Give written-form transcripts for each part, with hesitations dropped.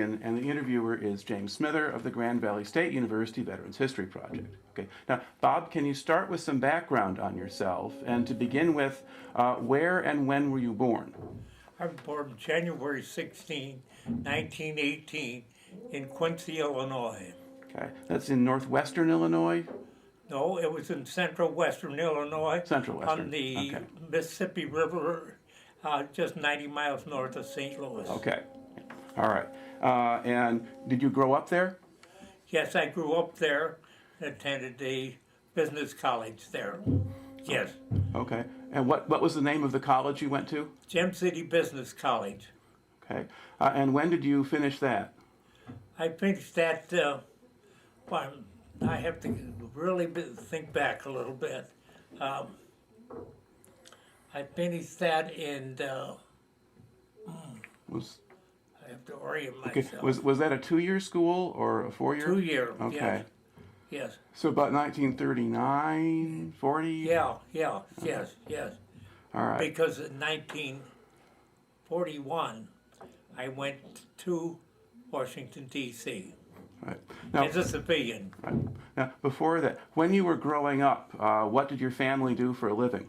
And the interviewer is James Smither of the Grand Valley State University Veterans History Project. Okay. Now, Bob, can you start with some background on yourself? And to begin with, where and when were you born? I was born January 16, 1918, in Quincy, Illinois. Okay. That's in northwestern Illinois? No, it was in central western Illinois. Central western. On the Okay. Mississippi River, just 90 miles north of St. Louis. Okay. All right. And did you grow up there? Yes, I grew up there and attended the business college there. Yes. Okay. And what was the name of the college you went to? Gem City Business College. Okay. And when did you finish that? I finished that, well, I have to really think back a little bit. I finished that in, I have to orient myself. Okay. Was that a 2-year school or a 4-year? 2-year, Okay. yes. So about 1939, 40? Yes. All right. Because in 1941, I went to Washington, D.C. Right. Now, as a civilian. right. Now, before that, when you were growing up, what did your family do for a living?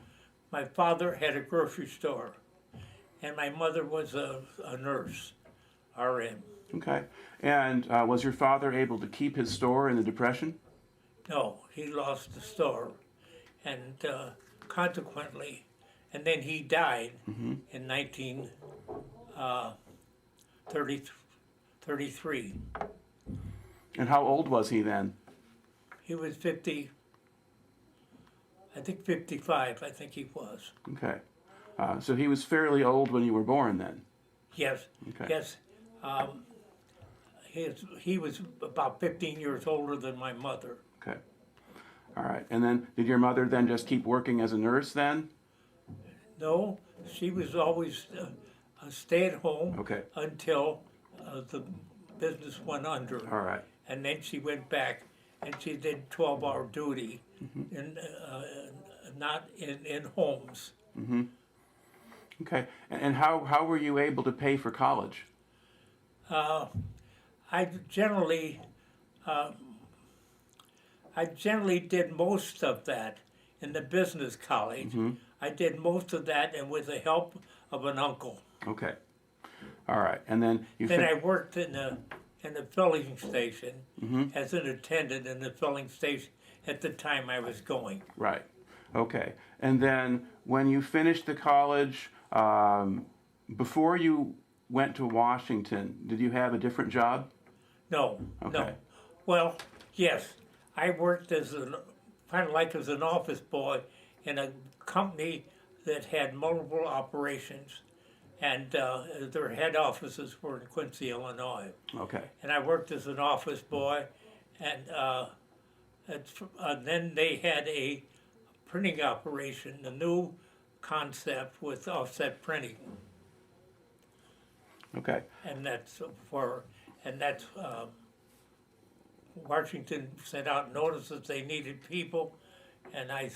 My father had a grocery store, and my mother was a nurse, RN. Okay. And was your father able to keep his store in the Depression? No, he lost the store, and consequently, and then he died in 1933. And how old was he then? He was 50, I think 55, I think he was. Okay. So he was fairly old when you were born then? Yes, Okay. yes. He was about 15 years older than my mother. Okay. All right. And then did your mother then just keep working as a nurse then? No, she was always a stay-at-home Okay. until the business went under. All right. And then she went back and she did 12-hour duty, not in homes. Mm-hmm. Okay. And how were you able to pay for college? I generally did most of that in the business college. I did most of that, and with the help of an uncle. Okay. All right. And then you. Then I worked in the filling station as an attendant in the filling station at the time I was going. Right. Okay. And then when you finished the college, before you went to Washington, did you have a different job? No. Okay. No. Well, yes, I worked as kind of like as an office boy in a company that had multiple operations, and their head offices were in Quincy, Illinois. Okay. And I worked as an office boy, and then they had a printing operation, a new concept with offset printing. Okay. And that's Washington sent out notices they needed people, and I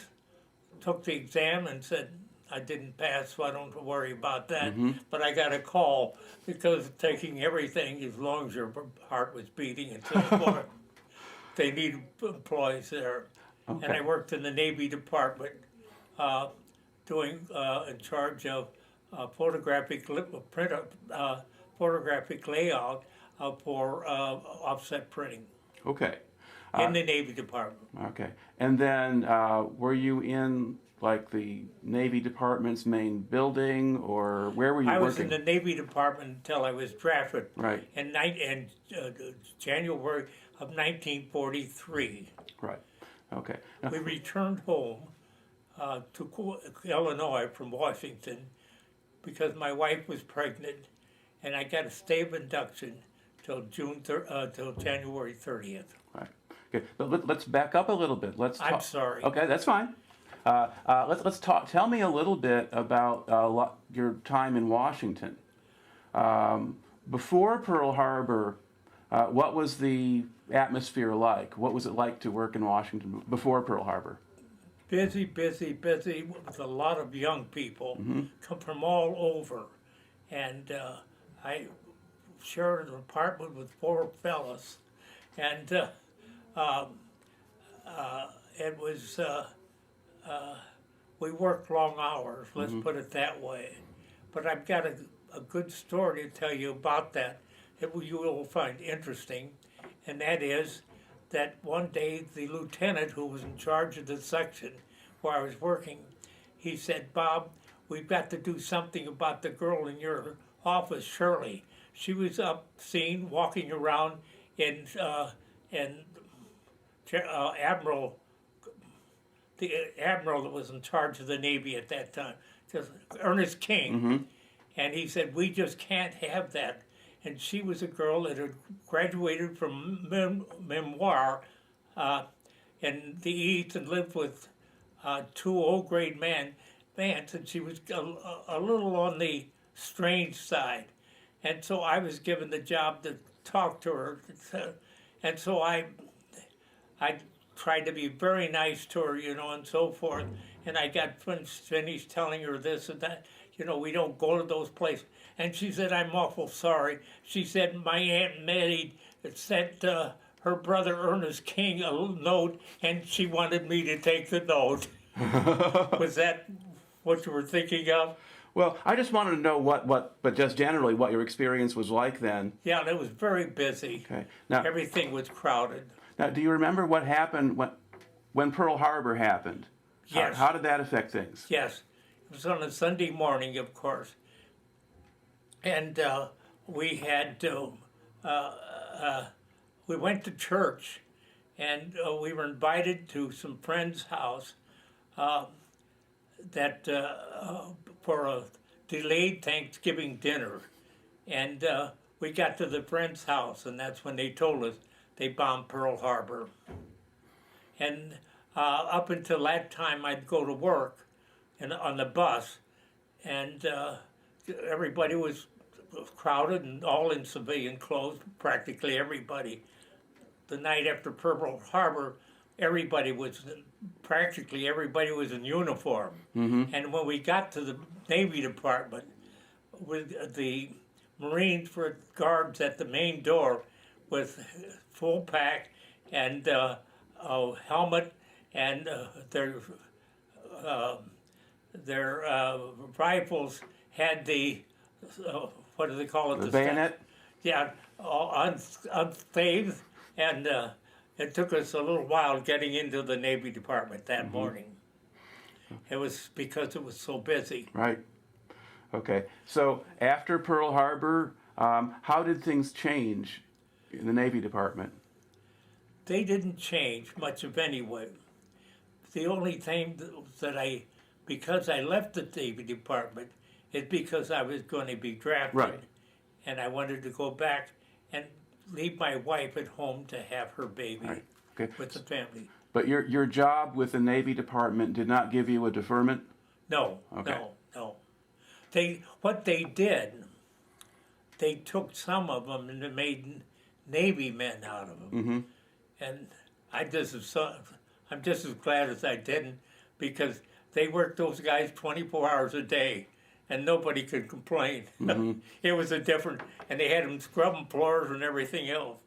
took the exam and said I didn't pass, so I don't worry about that. But I got a call because of taking everything as long as your heart was beating and so forth. They needed employees there. Okay. And I worked in the Navy Department doing in charge of photographic layout for offset printing. Okay. In the Navy Department. Okay. And then were you in like the Navy Department's main building, or where were you working? I was in the Navy Department until I was drafted. Right. In January of 1943. Right. Okay. We returned home to Illinois from Washington because my wife was pregnant, and I got a stay of induction till January 30th. Right. Okay. But let's back up a little bit. I'm sorry. Okay, that's fine. Let's talk. Tell me a little bit about your time in Washington. Before Pearl Harbor, what was the atmosphere like? What was it like to work in Washington before Pearl Harbor? Busy with a lot of young people come from all over, and shared an apartment with 4 fellas, and it was we worked long hours. Let's put it that way. But I've got a good story to tell you about that. You will find interesting, and that is that one day the lieutenant who was in charge of the section where I was working, he said, "Bob, we've got to do something about the girl in your office, Shirley. She was seen walking around in Admiral, the admiral that was in charge of the Navy at that time, Ernest King." And he said, "We just can't have that." And she was a girl that had graduated from memoir in the East and lived with 2 old-grade men, and she was a little on the strange side. And so I was given the job to talk to her. And so I tried to be very nice to her, and so forth. And I got finished telling her this and that. We don't go to those places. And she said, "I'm awful sorry." She said, "My Aunt Mattie sent her brother Ernest King a note, and she wanted me to take the note." Was that what you were thinking of? Well, I just wanted to know but just generally what your experience was like then. Yeah, it was very busy. Okay. Now, everything was crowded. Now, do you remember what happened when Pearl Harbor happened? Yes. How did that affect things? Yes. It was on a Sunday morning, of course. And we had we went to church, and we were invited to some friend's house that for a delayed Thanksgiving dinner. And we got to the friend's house, and that's when they told us they bombed Pearl Harbor. And up until that time, I'd go to work on the bus, and everybody was crowded and all in civilian clothes, practically everybody. The night after Pearl Harbor, practically everybody was in uniform. And when we got to the Navy Department, with the Marines were guards at the main door with full pack and a helmet, and their rifles had the what do they call it? The bayonet? Yeah, unscathed, and it took us a little while getting into the Navy Department that morning. It was because it was so busy. Right. Okay. So after Pearl Harbor, how did things change in the Navy Department? They didn't change much of anyway. The only thing that because I left the Navy Department, is because I was going to be drafted. Right. And I wanted to go back and leave my wife at home to have her baby with the family. But your job with the Navy Department did not give you a deferment? No, no. What they did, they took some of them and they made Navy men out of them. And I'm just as glad as I didn't, because they worked those guys 24 hours a day, and nobody could complain. It was and they had them scrubbing floors and everything else.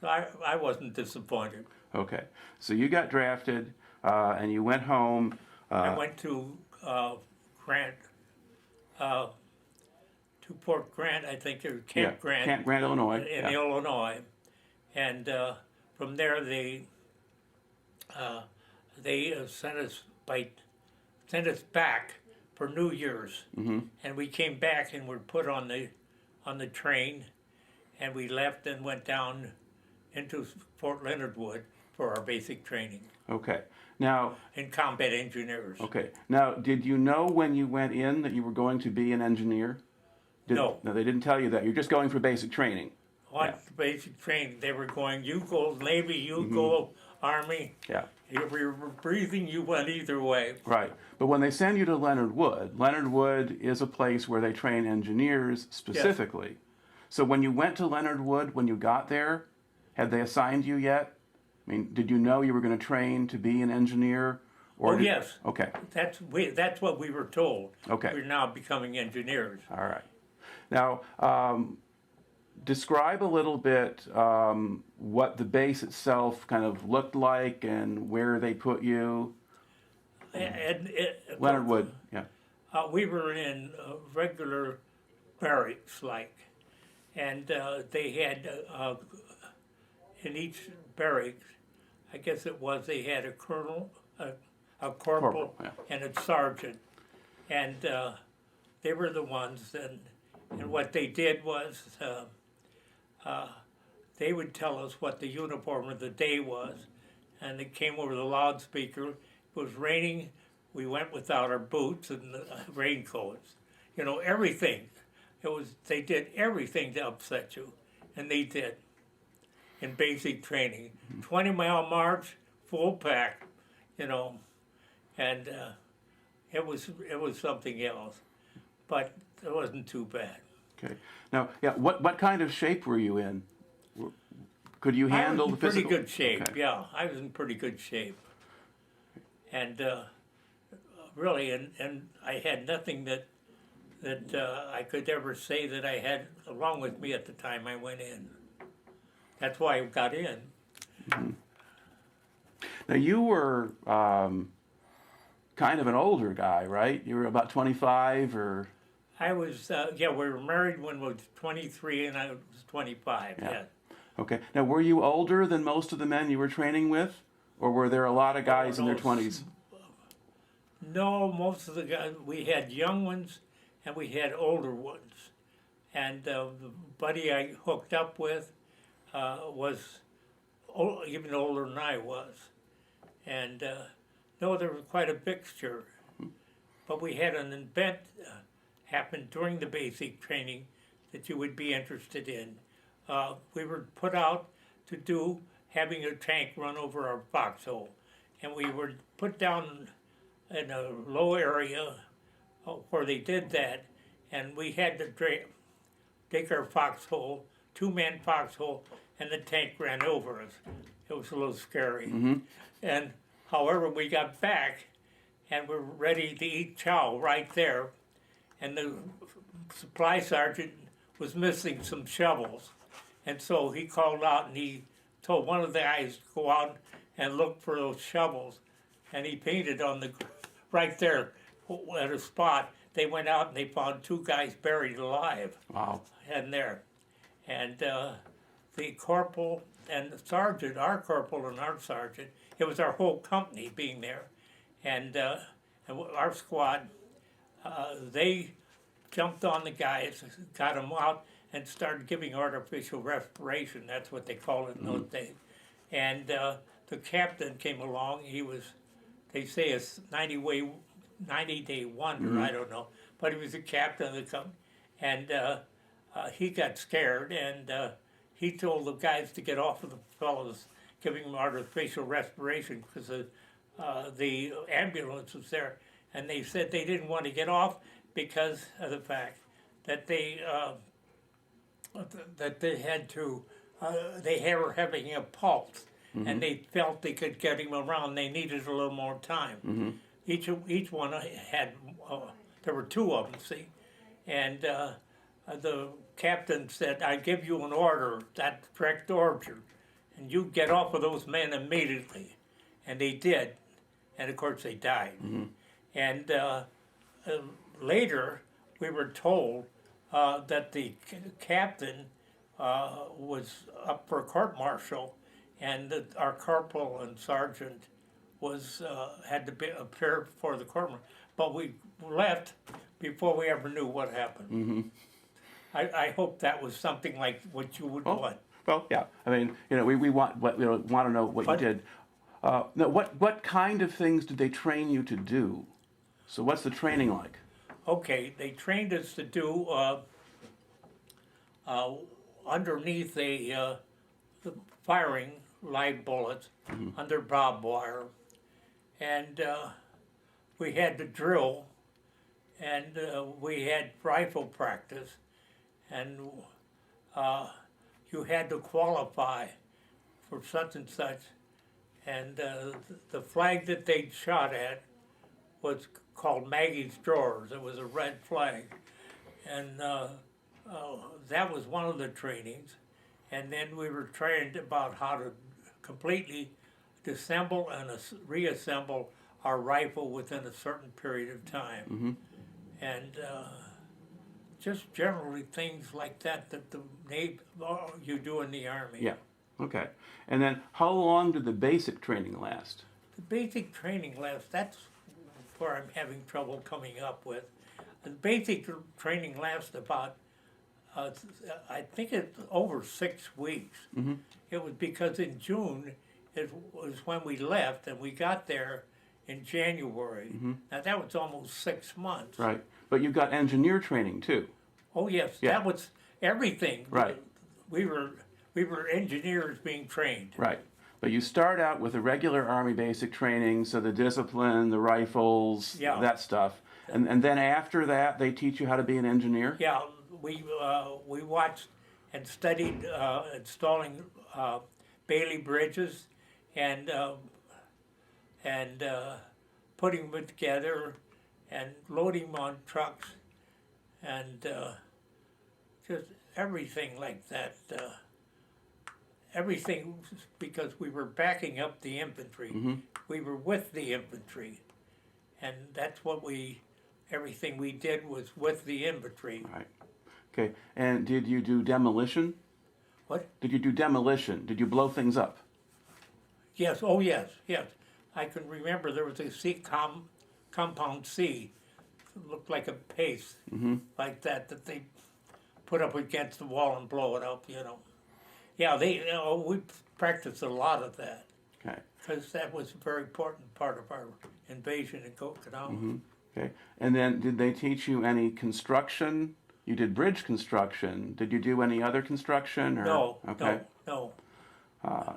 So I wasn't disappointed. Okay, so you got drafted, and you went home. I went to Grant, to Port Grant, I think, or Camp Grant. Camp Grant, Illinois. In Illinois. And from there, they sent us back for New Year's, and we came back and were put on the train, and we left and went down into Fort Leonard Wood for our basic training. Okay. Now, in combat engineers. Okay. Now, did you know when you went in that you were going to be an engineer? No. No, they didn't tell you that. You're just going for basic training. Basic training. They were going, you go Navy, you go Army. Yeah. If you were breathing, you went either way. Right. But when they send you to Leonard Wood is a place where they train engineers specifically. Yes. So when you went to Leonard Wood, when you got there, had they assigned you yet? I mean, did you know you were going to train to be an engineer? Yes. Okay. That's what we were told. Okay. We're now becoming engineers. All right. Now, describe a little bit what the base itself kind of looked like and where they put you. And Leonard Wood, yeah. we were in regular barracks, like, and they had in each barracks, I guess it was, they had a colonel, a corporal, Yeah. and a sergeant, and they were the ones. And what they did was they would tell us what the uniform of the day was, and it came over the loudspeaker. It was raining. We went without our boots and raincoats. You know, everything. They did everything to upset you, and they did in basic training. 20-mile march, full pack, you know, and it was something else, but it wasn't too bad. Okay. Now, yeah, what kind of shape were you in? Could you handle the physical? I was in pretty good shape. Okay. Yeah, I was in pretty good shape, and really, and I had nothing that I could ever say that I had wrong with me at the time I went in. That's why I got in. Mm-hmm. Now you were kind of an older guy, right? You were about 25, or? I was, yeah, we were married when we were 23 and I was 25, yeah. Okay. Now, were you older than most of the men you were training with? Or were there a lot of guys in their 20s? No, most of the guys, we had young ones and we had older ones. And the buddy I hooked up with was even older than I was. And no, there was quite a mixture. But we had an event happen during the basic training that you would be interested in. We were put out to do having a tank run over our foxhole. And we were put down in a low area where they did that. And we had to dig our foxhole, two-man foxhole, and the tank ran over us. It was a little scary. Mm-hmm. And however, we got back and we're ready to eat chow right there. And the supply sergeant was missing some shovels. And so he called out and he told one of the guys to go out and look for those shovels. And he painted on the, right there at a spot. They went out and they found two guys buried alive. Wow. And there. And the corporal and the sergeant, our corporal and our sergeant, it was our whole company being there. And our squad, they jumped on the guys, got them out, and started giving artificial respiration. That's what they called it in those days. And the captain came along. He was, they say, a 90-day wonder, I don't know. But he was the captain of the company. And he got scared, and he told the guys to get off of the fellows giving them artificial respiration because the ambulance was there. And they said they didn't want to get off because of the fact that they had to, they were having a pulse, and they felt they could get him around. They needed a little more time. Each one had, there were two of them, see, and the captain said, "I give you an order, that's direct order, and you get off of those men immediately," and they did, and of course they died. And later, we were told that the captain was up for a court-martial, and that our corporal and sergeant was had to appear before the court-martial. But we left before we ever knew what happened. I hope that was something like what you would want. Well, yeah. I mean, we want to know what you did. Now, what kind of things did they train you to do? So what's the training like? Okay, they trained us to do underneath the firing live bullets under barbed wire, and we had to drill, and we had rifle practice, and you had to qualify for such and such, and the flag that they'd shot at was called Maggie's Drawers. It was a red flag, and that was one of the trainings. And then we were trained about how to completely disassemble and reassemble our rifle within a certain period of time. And just generally things like that that the Navy, you do in the Army. Yeah. Okay. And then how long did the basic training last? The basic training lasts, that's where I'm having trouble coming up with. The basic training lasts about, I think it's over 6 weeks. It was because in June it was when we left, and we got there in January. Now that was almost 6 months. Right. But you got engineer training too. Oh yes, Yeah. that was everything. Right. We were engineers being trained. Right. But you start out with a regular Army basic training, so the discipline, the rifles, Yeah. that stuff. And then after that, they teach you how to be an engineer? Yeah, we watched and studied installing Bailey bridges and putting them together and loading them on trucks and just everything like that. Everything, because we were backing up the infantry. We were with the infantry. And that's what everything we did was with the infantry. Right. Okay. And did you do demolition? What? Did you do demolition? Did you blow things up? Yes, oh yes, yes. I can remember there was a compound C, it looked like a paste, like that they put up against the wall and blow it up, you know. Yeah, we practiced a lot of that. Okay. Because that was a very important part of our invasion in Okinawa. Okay. And then did they teach you any construction? You did bridge construction. Did you do any other construction? Or? No, Okay. no.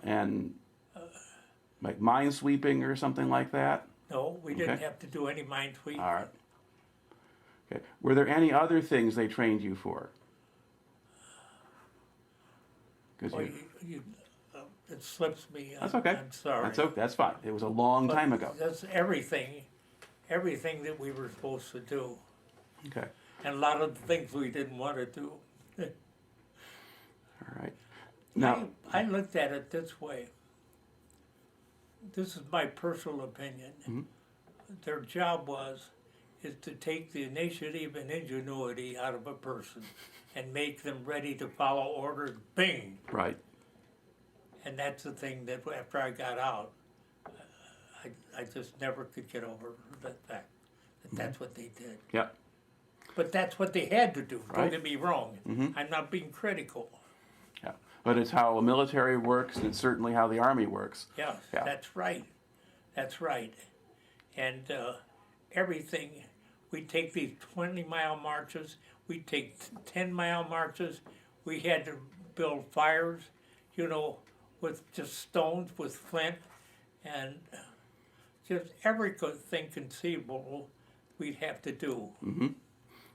And like mine sweeping or something like that? No, we didn't Okay. have to do any mine sweeping. All right. Okay. Were there any other things they trained you for? 'Cause Well, you- it slips me. That's okay. I'm sorry. That's okay. That's fine. It was a long But time ago. That's everything that we were supposed to do. Okay. And a lot of the things we didn't want to do. All right. Now, I looked at it this way. This is my personal opinion. Their job is to take the initiative and ingenuity out of a person and make them ready to follow orders, bing. right. And that's the thing that after I got out, I just never could get over that fact that that's what they did. Yep. But that's what they had to do, Right. don't get me wrong. I'm not being critical. Yeah. But it's how a military works, and it's certainly how the Army works. Yes, Yeah. that's right. That's right. And everything, we take these 20-mile marches, we take 10-mile marches. We had to build fires, you know, with just stones, with flint, and just everything conceivable we'd have to do.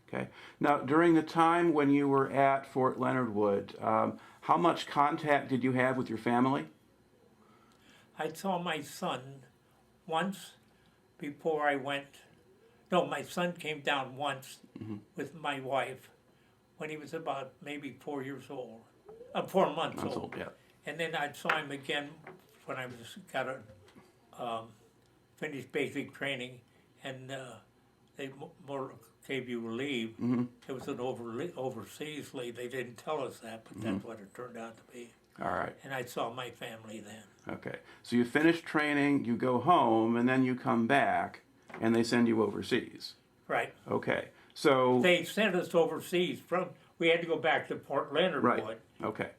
Okay. Now, during the time when you were at Fort Leonard Wood, how much contact did you have with your family? I saw my son once before I went. No, my son came down once with my wife when he was about maybe 4 years old, 4 months Months old. old, yeah. And then I saw him again when I got a finished basic training, and they more gave you leave. It was an overseas leave. They didn't tell us that, but that's what it turned out to be. All right. And I saw my family then. Okay. So you finish training, you go home, and then you come back, and they send you overseas. Right. Okay. So They sent us overseas we had to go back to Fort Leonard right. Wood. Okay.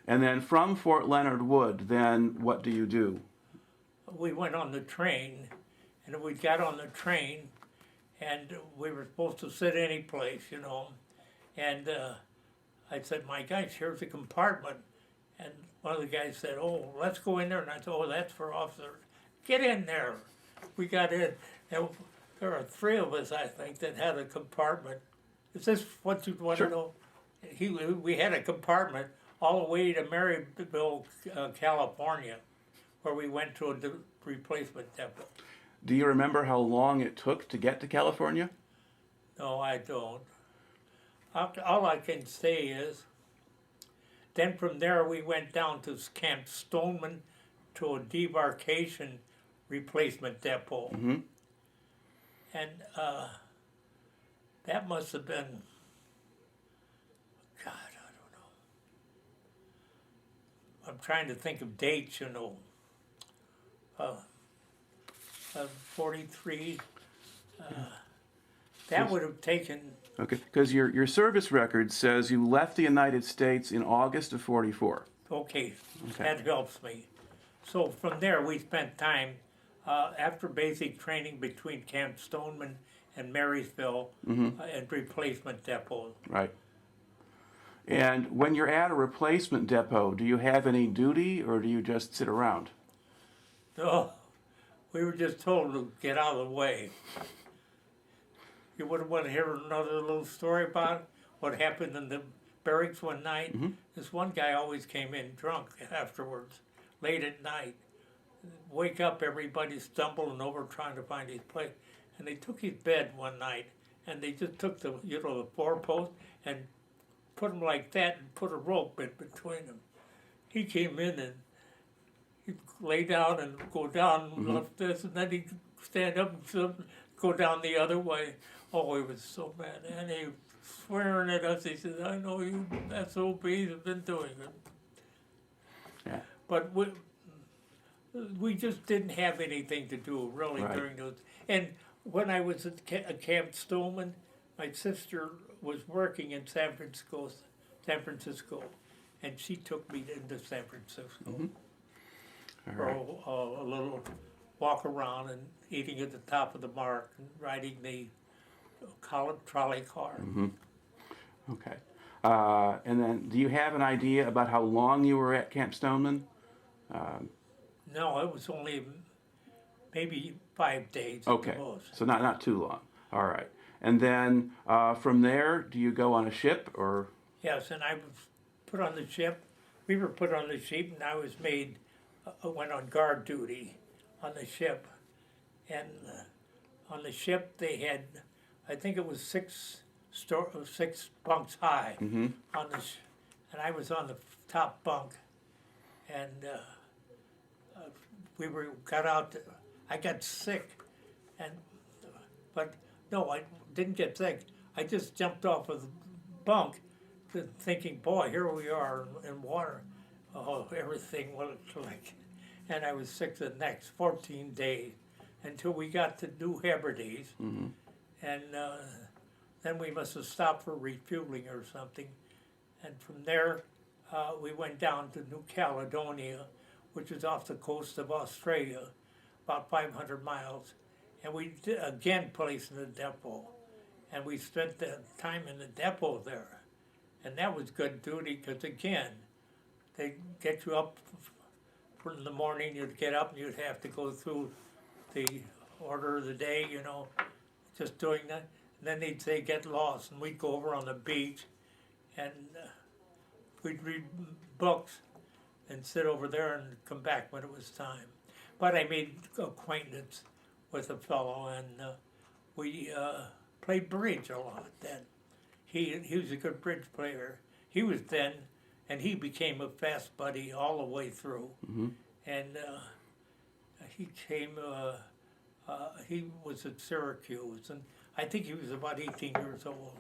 And then from Fort Leonard Wood, then what do you do? We went on the train, and we got on the train, and we were supposed to sit any place, you know. And I said, my gosh, here's a compartment. And one of the guys said, oh, let's go in there. And I said, oh, that's for officers. Get in there. We got in. And there are 3 of us, I think, that had a compartment. Is this what you want Sure. to know? We had a compartment all the way to Maryville, California, where we went to a replacement depot. Do you remember how long it took to get to California? No, I don't. All I can say is, then from there we went down to Camp Stoneman to a debarkation replacement depot. And that must have been, God, I don't know. I'm trying to think of dates, 43. That would have taken. Okay, because your service record says you left the United States in August of 44. Okay, that helps me. So from there, we spent time after basic training between Camp Stoneman and Marysville and replacement depot. Right. And when you're at a replacement depot, do you have any duty or do you just sit around? Oh, we were just told to get out of the way. You wouldn't want to hear another little story about what happened in the barracks one night? This one guy always came in drunk afterwards, late at night. Wake up, everybody stumbling over trying to find his place. And they took his bed one night, and they just took the the 4-post and put him like that and put a rope in between them. He came in and he'd lay down and go down left this, and then he'd stand up and go down the other way. Oh, he was so mad, and he was swearing at us. He said, "I know you SOBs have been doing it." Yeah. But we just didn't have anything to do really during those. And when I was at Camp Stoneman, my sister was working in San Francisco, and she took me into San Francisco for a little walk around and eating at the top of the mark and riding the trolley car. Okay. And then, do you have an idea about how long you were at Camp Stoneman? No, it was only maybe 5 days Okay, at the most. so not too long. All right. And then from there, do you go on a ship or? Yes, and I was put on the ship. We were put on the ship, and I was went on guard duty on the ship. And on the ship, they had, I think it was 6 bunks high on and I was on the top bunk. And got out. I got sick, but no, I didn't get sick. I just jumped off of the bunk, thinking, "Boy, here we are in water. Oh, everything looked like." And I was sick the next 14 days until we got to New Hebrides, and then we must have stopped for refueling or something. And from there, we went down to New Caledonia, which is off the coast of Australia, about 500 miles. And we again placed in the depot. And we spent the time in the depot there. And that was good duty because, again, they get you up in the morning, you'd get up and you'd have to go through the order of the day, just doing that. And then they'd say, "Get lost." And we'd go over on the beach and we'd read books and sit over there and come back when it was time. But I made acquaintance with a fellow, and we played bridge a lot then. He was a good bridge player. He was then, and he became a fast buddy all the way through. And he came, he was at Syracuse, and I think he was about 18 years old.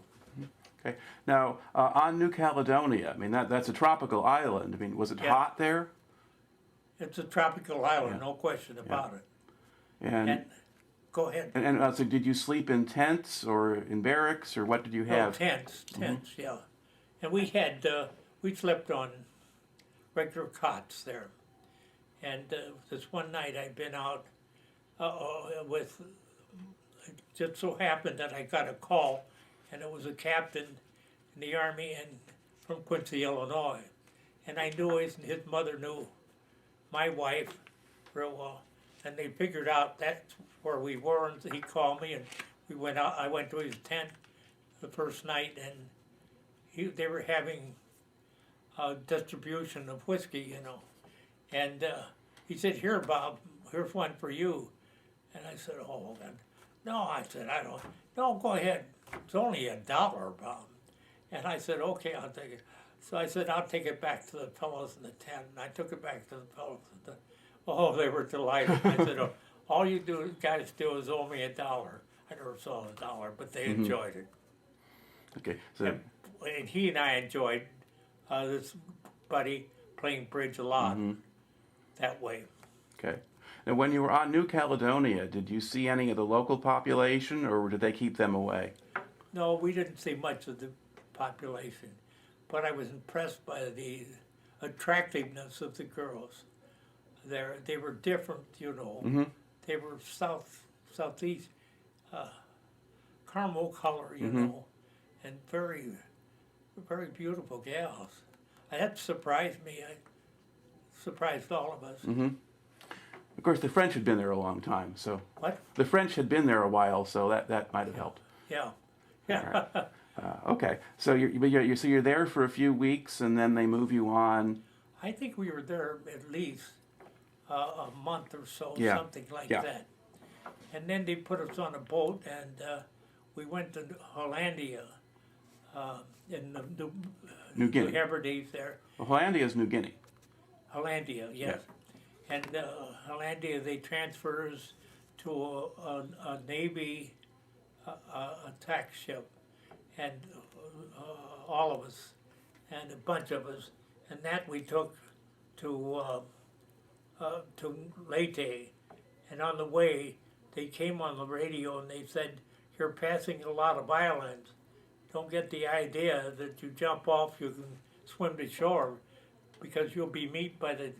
Okay. Now, on New Caledonia, I mean, that's a tropical island. I mean, was it hot there? It's a tropical island, no question about it. And go ahead. And so did you sleep in tents or in barracks, or what did you have? No, tents, yeah. And we had, we slept on regular cots there. And this one night I'd been out with, it just so happened that I got a call, and it was a captain in the Army and from Quincy, Illinois. And I knew his mother knew my wife real well. And they figured out that's where we were, and he called me, and we went out. I went to his tent the first night, and they were having a distribution of whiskey, And he said, "Here, Bob, here's one for you." And I said, "Oh, God." No, I said, "I don't." "No, go ahead. It's only $1, Bob." And I said, okay, I'll take it. So I said, I'll take it back to the fellows in the tent. And I took it back to the fellows in the, oh, they were delighted. I said, oh, all you guys do is owe me $1. I never saw $1, but they enjoyed it. Okay, so And he and I enjoyed this buddy playing bridge a lot that way. okay. Now, when you were on New Caledonia, did you see any of the local population, or did they keep them away? No, we didn't see much of the population, but I was impressed by the attractiveness of the girls. They were different, you know. They were southeast, caramel color, you know, and very, very beautiful gals. That surprised me. I surprised all of us. Of course, the French had been there a long time, so What? the French had been there a while, so that might have helped. Yeah, yeah. Okay, so you're there for a few weeks, and then they move you on. I think we were there at least a month or so, Yeah. something like Yeah. that. And then they put us on a boat, and we went to Hollandia in the New Guinea. Hebrides there. Well, Hollandia is New Guinea. Hollandia, yes. And Hollandia, they transferred us to a Navy attack ship, and all of us, and a bunch of us, and that we took to Leyte. And on the way, they came on the radio and they said, "You're passing a lot of islands. Don't get the idea that you jump off, you can swim to shore, because you'll be met by the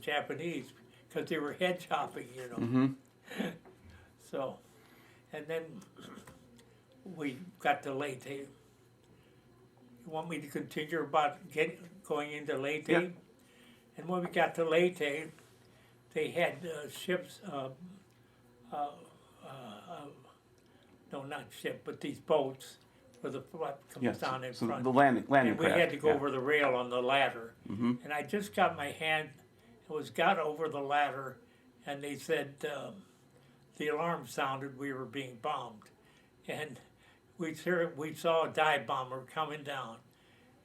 Japanese, because they were head chopping, you know." So, and then we got to Leyte. You want me to continue about going into Leyte? Yeah. And when we got to Leyte, they had ships, no, not ship, but these boats where the flap comes Yes, down in so front. the landing And we craft. had to go yeah. over the rail on the ladder. And I just got my hand, got over the ladder, and they said the alarm sounded, we were being bombed. And we saw a dive bomber coming down.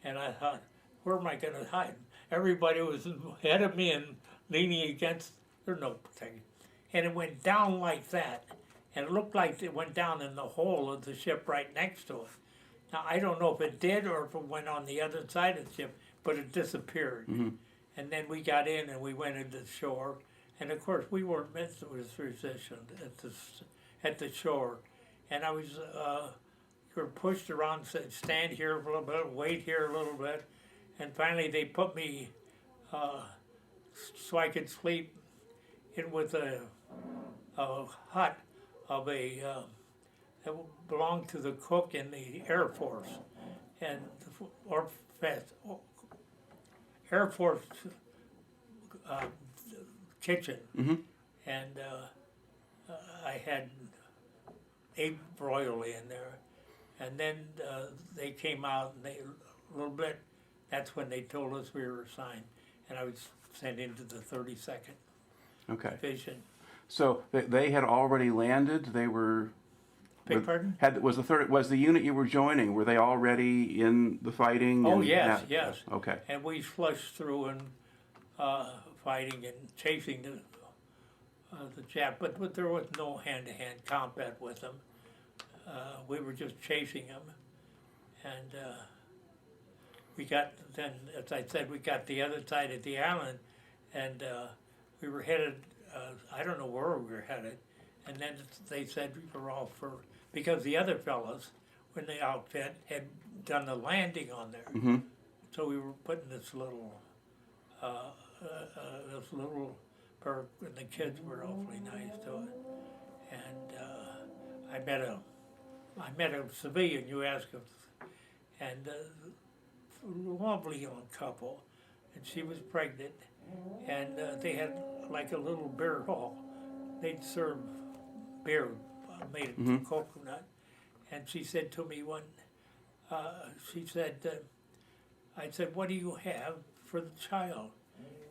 And I thought, where am I going to hide? Everybody was ahead of me and leaning against, there's no thing. And it went down like that. And it looked like it went down in the hole of the ship right next to it. Now, I don't know if it did or if it went on the other side of the ship, but it disappeared. And then we got in and we went into the shore. And of course, we weren't met with resistance at the shore. And I was, we were pushed around, said, stand here a little bit, wait here a little bit. And finally, they put me so I could sleep in with a hut of that belonged to the cook in the Air Force, and Air Force kitchen, and I had ate royally in there, and then they came out and a little bit. That's when they told us we were assigned, and I was sent into the 32nd Division. So they had already landed. They were. Beg pardon? Was the unit you were joining? Were they already in the fighting? Oh yes, yes. Okay. And we flushed through and fighting and chasing the Jap, but there was no hand-to-hand combat with them. We were just chasing them, and we got then, as I said, we got the other side of the island, and we were headed. I don't know where we were headed, and then they said we were all for, because the other fellows, when the outfit had done the landing on there, so we were putting this little perk, and the kids were awfully nice to it, and I met a civilian, you asked him, and a lovely young couple, and she was pregnant, and they had like a little beer hall. They'd serve beer made from coconut, and she said to me I said, what do you have for the child?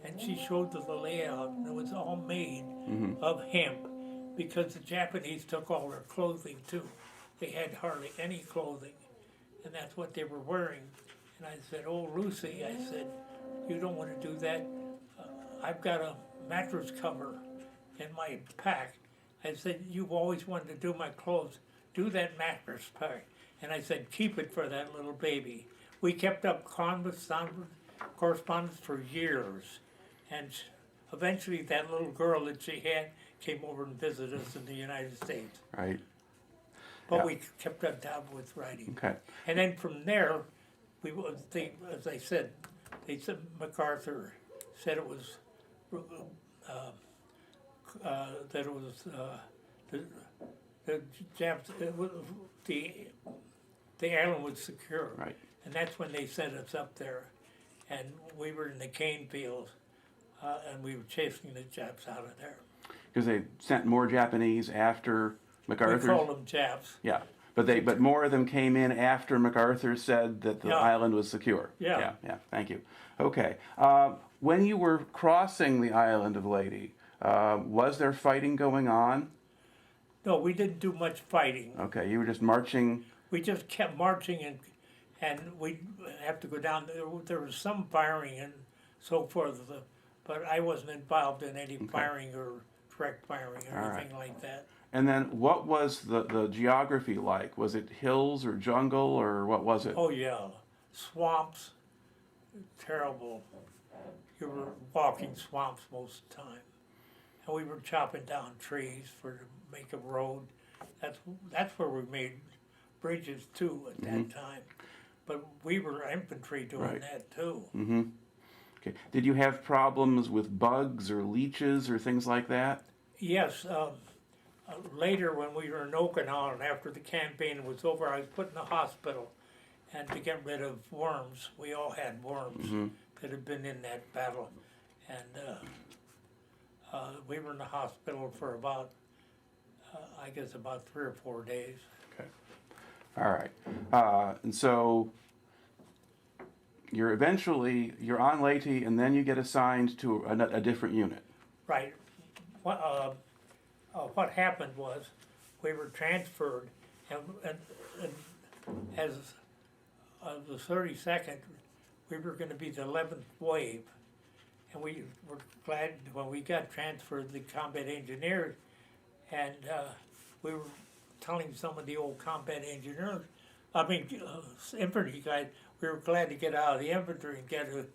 And she showed the layout, and it was all made of hemp, because the Japanese took all their clothing too. They had hardly any clothing, and that's what they were wearing. And I said, "Oh, Lucy," I said, "you don't want to do that. I've got a mattress cover in my pack." I said, "You've always wanted to do my clothes. Do that mattress pack." And I said, "Keep it for that little baby." We kept up correspondence for years. And eventually that little girl that she had came over and visited us in the United States. Right. But Yeah. we kept on top with writing. Okay. And then from there, as I said, they said MacArthur said it was that it was the Japs. The island was secure. Right. And that's when they sent us up there, and we were in the cane fields, and we were chasing the Japs out of there. Because they sent more Japanese after MacArthur. We called them Japs. Yeah, but more of them came in after MacArthur said that the Yeah. island was secure. Yeah. Yeah. Thank you. Okay. When you were crossing the island of Leyte, was there fighting going on? No, we didn't do much fighting. Okay, you were just marching. We just kept marching, and we'd have to go down. There was some firing and so forth, but I wasn't involved in any firing or direct firing or All anything like that. And then what was the geography like? Was it hills or jungle or what was it? Oh yeah, swamps, terrible. You were walking swamps most of the time, and we were chopping down trees to make a road. That's where we made bridges too at that time. But we were infantry doing Right. that too. Okay. Did you have problems with bugs or leeches or things like that? Yes. Later, when we were in Okinawa and after the campaign was over, I was put in the hospital, and to get rid of worms, we all had worms that had been in that battle, and we were in the hospital for about, I guess, about 3 or 4 days. Okay. All right. And so you're on Leyte, and then you get assigned to a different unit. Right. What happened was we were transferred, and as the 32nd, we were going to be the 11th wave, and we were glad when we got transferred to the combat engineers, and we were telling some of the old combat engineers, infantry guys, we were glad to get out of the infantry and get a.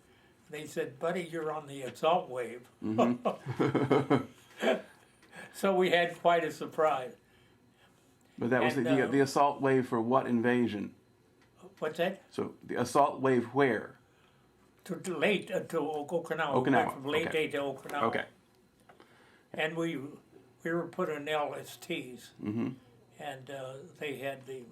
They said, "Buddy, you're on the assault wave." So we had quite a surprise. But that was And, the assault wave for what invasion? What's that? So the assault wave where? To Leyte, to Okinawa. Okinawa, We went from Leyte okay. to Okinawa. Okay. And we were put in LSTs. And they had the.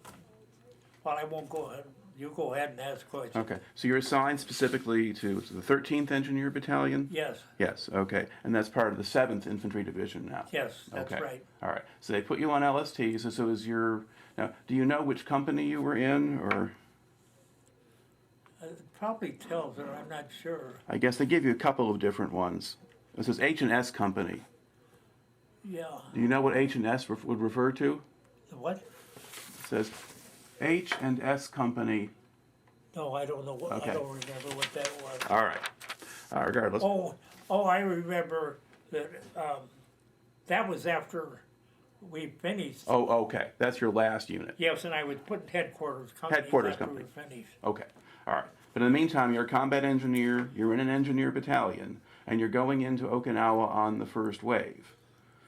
Well, I won't go ahead. You go ahead and ask questions. Okay. So you're assigned specifically to the 13th Engineer Battalion? Yes. Yes. Okay. And that's part of the 7th Infantry Division now. Yes, that's Okay. right. All right. So they put you on LSTs. So is your now? Do you know which company you were in, or? It probably tells her. I'm not sure. I guess they give you a couple of different ones. This is H&S Company. Yeah. Do you know what H&S would refer to? What? It says H&S Company. No, I don't know. Okay. I don't remember what that was. All right. Regardless. Oh, I remember that. That was after we finished. Oh, okay. That's your last unit. Yes, and I was put in headquarters company. Headquarters after company. we finished. Okay. All right. But in the meantime, you're a combat engineer. You're in an engineer battalion, and you're going into Okinawa on the first wave.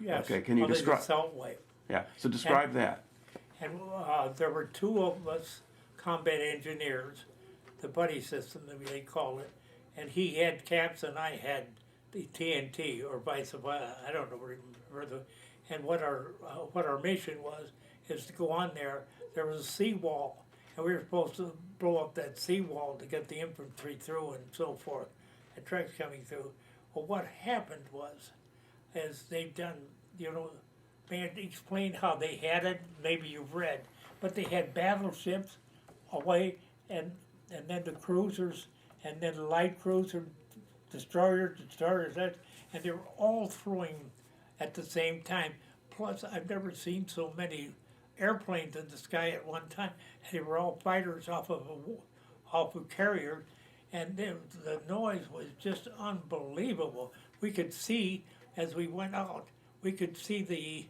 Yes. Okay, can you under the describe- assault wave. Yeah. So describe that. And there were 2 of us combat engineers, the buddy system that they call it, and he had caps and I had the TNT or vice versa. I don't know remember and what our mission was is to go on there. There was a seawall, and we were supposed to blow up that seawall to get the infantry through and so forth, and trucks coming through. Well, what happened was, as they've done, they had explained how they had it. Maybe you've read, but they had battleships away, and then the cruisers, and then the light cruiser, destroyers, and they were all throwing at the same time. Plus, I've never seen so many airplanes in the sky at one time. They were all fighters off of carriers, and the noise was just unbelievable. We could see as we went out. We could see the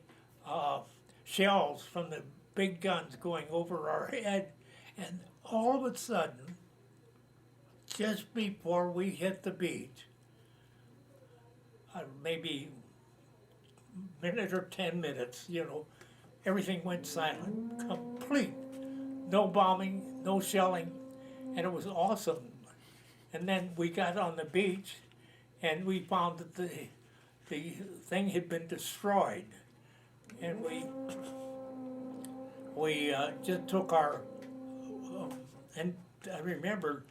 shells from the big guns going over our head, and all of a sudden, just before we hit the beach, maybe a minute or 10 minutes, everything went silent, complete. No bombing, no shelling, and it was awesome. And then we got on the beach, and we found that the thing had been destroyed, and we just took our and I remember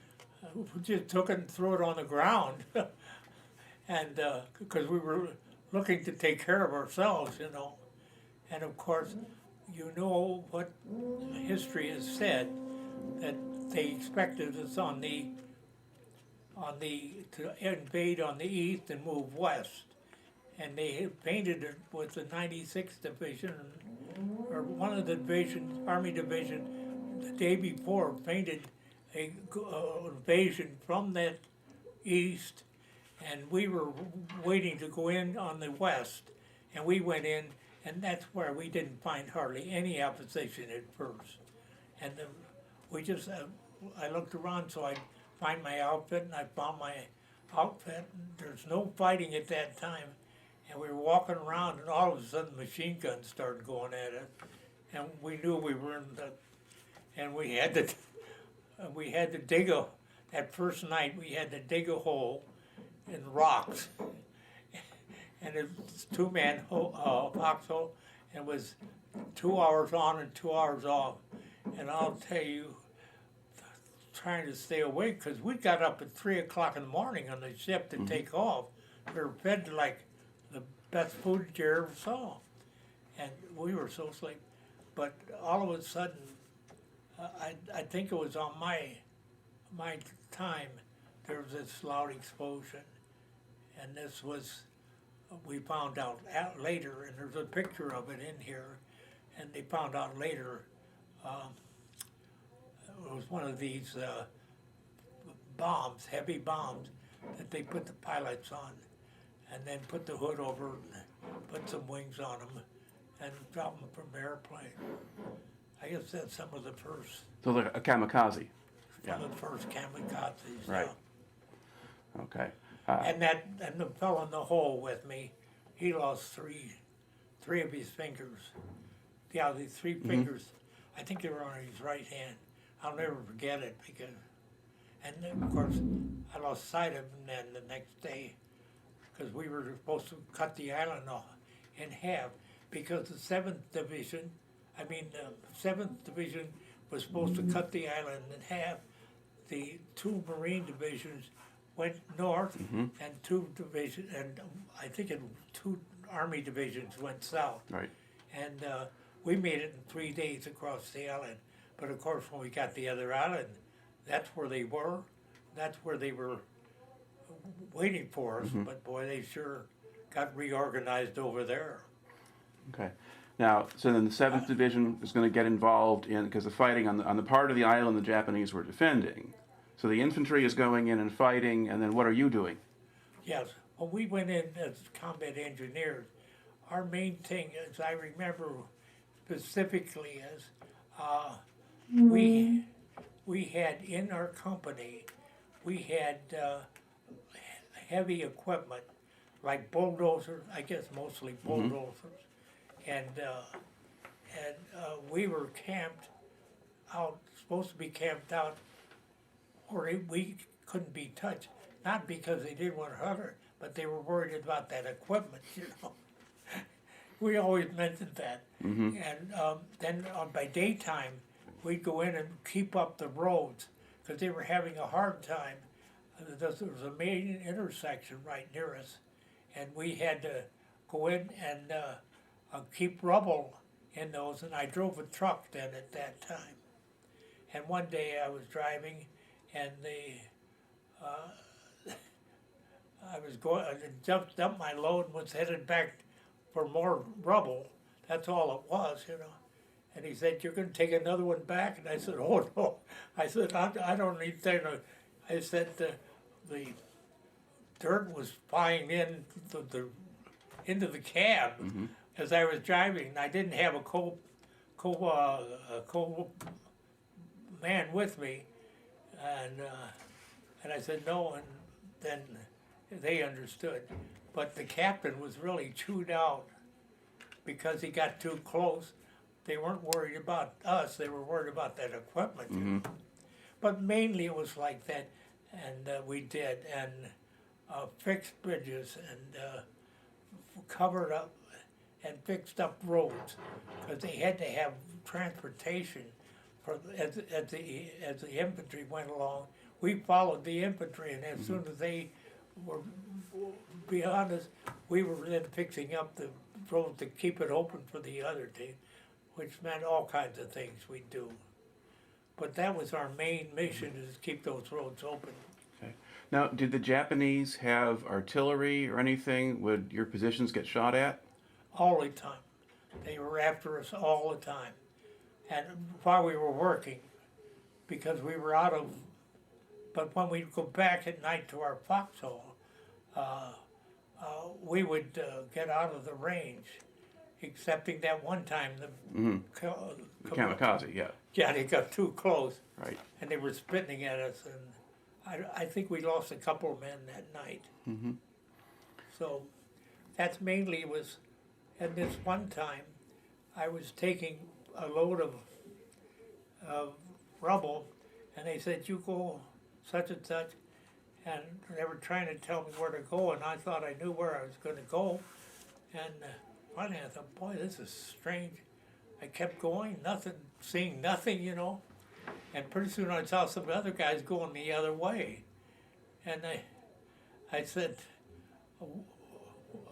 we just took it and threw it on the ground, and because we were looking to take care of ourselves, and of course, what history has said, that they expected us to invade on the east and move west, and they had painted it with the 96th Division, or one of the divisions, Army Division, the day before painted a invasion from that east, and we were waiting to go in on the west, and we went in, and that's where we didn't find hardly any opposition at first, and I looked around so I'd find my outfit, and I found my outfit. There's no fighting at that time, and we were walking around, and all of a sudden machine guns started going at us, and we knew we were in and we had to dig that first night we had to dig a hole in rocks, and it was 2-man foxhole, and it was 2 hours on and 2 hours off, and I'll tell you, trying to stay awake, because we got up at 3 o'clock in the morning on the ship to take off. We were fed like the best food you ever saw, and we were so sleepy. But all of a sudden, I think it was on my time, there was this loud explosion, and this was, we found out later, and there's a picture of it in here, and they found out later, it was one of these bombs, heavy bombs, that they put the pilots on, and then put the hood over, and put some wings on them, and drop them from the airplane. I guess that's some of the first. So like a kamikaze. Some of the first kamikazes. Right. Yeah. Okay. And the fellow in the hole with me, he lost three of his fingers. Yeah, the 3 fingers. I think they were on his right hand. I'll never forget it because, and then of course, I lost sight of him then the next day, because we were supposed to cut the island off in half, because the 7th Division was supposed to cut the island in half. The 2 Marine divisions went north, and 2 divisions, and I think 2 Army divisions went south. Right. And we made it in 3 days across the island. But of course, when we got the other island, that's where they were. That's where they were waiting for us. But boy, they sure got reorganized over there. Okay. Now, so then the 7th Division is going to get involved in, because the fighting on the part of the island the Japanese were defending. So the infantry is going in and fighting, and then what are you doing? Yes. When we went in as combat engineers, our main thing, as I remember specifically, is we had in our company, we had heavy equipment like bulldozers, I guess mostly bulldozers, and we were camped out, supposed to be camped out where we couldn't be touched, not because they didn't want to hurt her, but they were worried about that equipment, We always mentioned that. And then by daytime, we'd go in and keep up the roads, because they were having a hard time. There was a main intersection right near us, and we had to go in and keep rubble in those, and I drove a truck then at that time. And one day I was driving, and I jumped up my load and was headed back for more rubble. That's all it was, And he said, "You're going to take another one back?" And I said, "Oh, no." I said, I don't need to. I said, the dirt was flying into the cab as I was driving. I didn't have a man with me. And I said, "No," and then they understood. But the captain was really chewed out because he got too close. They weren't worried about us, they were worried about that equipment. But mainly it was like that, and we did, and fixed bridges, and covered up and fixed up roads, because they had to have transportation for, as the infantry went along. We followed the infantry, and as soon as they were beyond us, we were then fixing up the road to keep it open for the other team, which meant all kinds of things we'd do. But that was our main mission, is to keep those roads open. Okay. Now, did the Japanese have artillery or anything? Would your positions get shot at? All the time. They were after us all the time. And while we were working, because we were out of, but when we'd go back at night to our foxhole, we would get out of the range, excepting that one time The kamikaze, yeah. Yeah, they got too close, Right. and they were spitting at us, and I think we lost a couple of men that night. So that's mainly was, and this one time, I was taking a load of rubble, and they said, "You go such and such," and they were trying to tell me where to go, and I thought I knew where I was going to go, and finally I thought, boy, this is strange. I kept going, seeing nothing, and pretty soon I saw some other guys going the other way, and I said,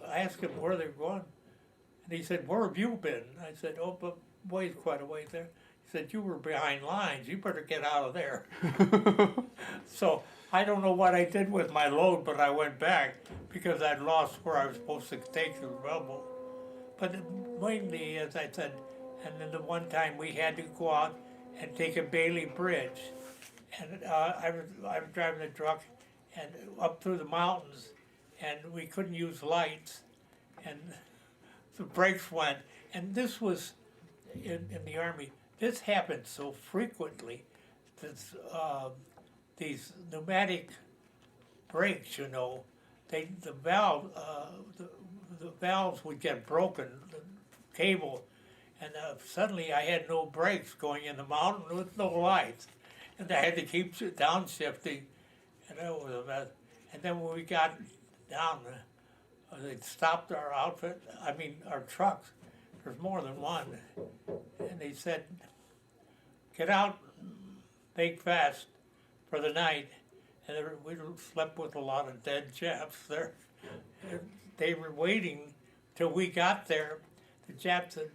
I asked him where they were going, and he said, "Where have you been?" I said, "Oh, but boy's quite a way there." He said, "You were behind lines, you better get out of there." So I don't know what I did with my load, but I went back because I'd lost where I was supposed to take the rubble. But mainly, as I said, and then the one time we had to go out and take a Bailey Bridge, and I was driving the truck and up through the mountains, and we couldn't use lights, and the brakes went, and this was in the Army. This happened so frequently. This, these pneumatic brakes, the valves would get broken, the cable, and suddenly I had no brakes going in the mountain with no lights, and I had to keep downshifting, and that was a mess. And then when we got down, they stopped our our trucks. There's more than one, and they said, "Get out, make fast for the night." And we slept with a lot of dead Japs there. They were waiting till we got there. The Japs had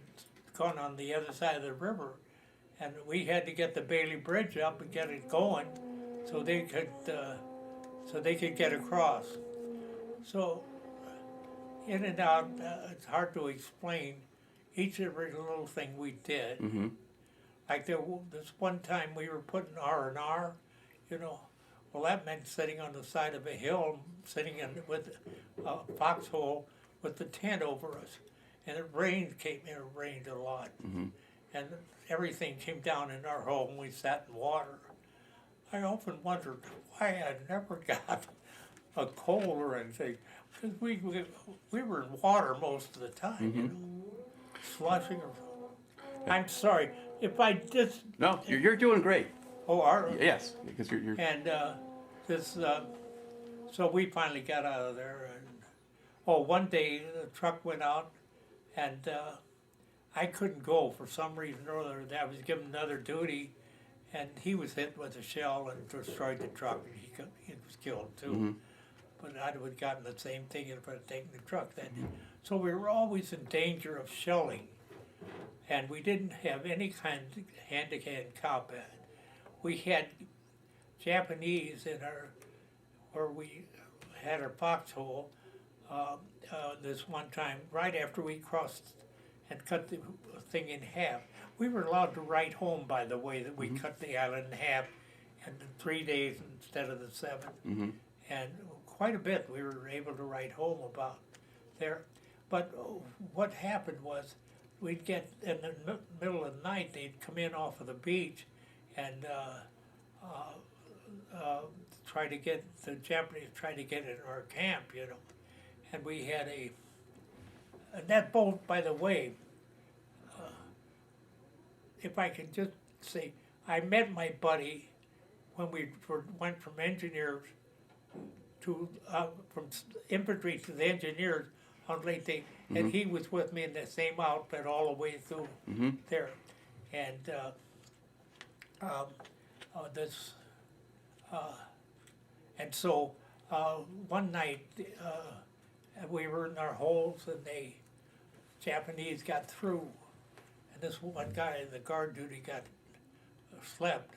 gone on the other side of the river, and we had to get the Bailey Bridge up and get it going, so they could get across. So in and out, it's hard to explain each and every little thing we did. Like this one time we were putting R&R, well, that meant sitting on the side of a hill, sitting with a foxhole with the tent over us. And it rained a lot. And everything came down in our home. We sat in water. I often wondered why I never got a cold or anything. Because we were in water most of the time, slushing. I'm sorry, if I just... No, you're doing great. Oh, yes, because you're... And so we finally got out of there. And one day the truck went out, and I couldn't go for some reason or other. I was given another duty, and he was hit with a shell and destroyed the truck. He was killed too. But I'd have gotten the same thing if I'd taken the truck then. So we were always in danger of shelling, and we didn't have any kind of hand-to-hand combat. We had Japanese where we had our foxhole this one time, right after we crossed and cut the thing in half. We were allowed to write home, by the way, that we cut the island in half in 3 days instead of the 7. And quite a bit we were able to write home about there. But what happened was we'd get in the middle of the night, they'd come in off of the beach and try to get, the Japanese tried to get in our camp, you know. And we had and that boat, by the way, if I can just say, I met my buddy when we went from engineers to, from infantry to the engineers on Leyte, and he was with me in the same outfit all the way through there. And so one night we were in our holes and the Japanese got through, and this one guy in the guard duty got slept.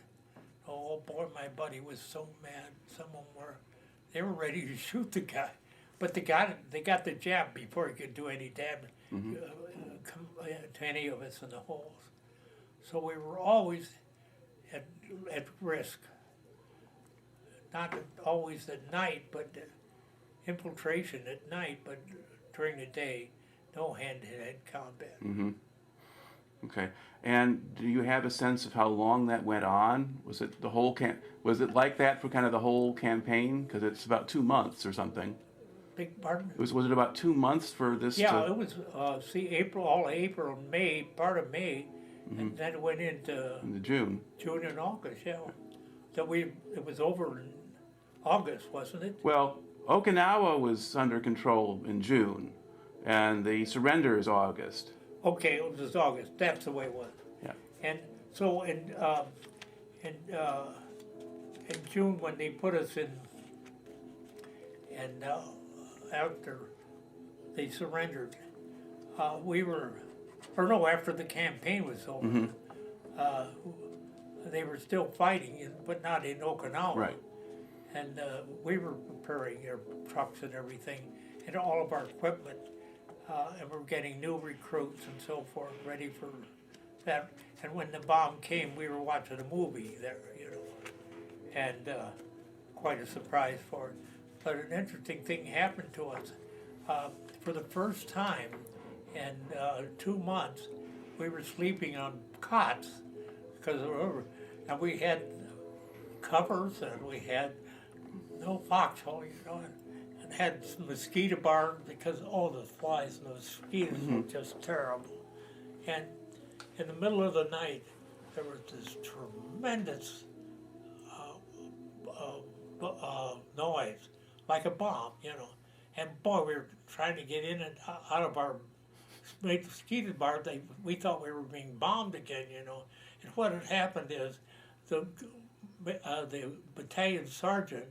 Oh boy, my buddy was so mad. They were ready to shoot the guy, but they got the Jap before he could do any damage to any of us in the holes. So we were always at risk. Not always at night, but infiltration at night, but during the day, no hand-to-hand combat. Okay. And do you have a sense of how long that went on? Was it the whole was it like that for kind of the whole campaign? Because it's about 2 months or something. Big pardon? Was it about 2 months for this? Yeah, it was. All April, May, part of May, and then it went into June. June and August. Yeah, it was over in August, wasn't it? Well, Okinawa was under control in June, and the surrender is August. Okay, it was August. That's the way it was. Yeah. And so in June, when they put us in, and after they surrendered, after the campaign was over, they were still fighting, but not in Okinawa. Right. And we were preparing our trucks and everything, and all of our equipment, and we're getting new recruits and so forth, ready for that. And when the bomb came, we were watching a movie there, you know, and quite a surprise for it. But an interesting thing happened to us. For the first time in 2 months, we were sleeping on cots because and we had covers and we had no foxhole, you know, and had some mosquito bars because all the flies and the mosquitoes were just terrible. And in the middle of the night, there was this tremendous noise, like a bomb, you know. And boy, we were trying to get in and out of our mosquito bar. We thought we were being bombed again, you know. And what had happened is the battalion sergeant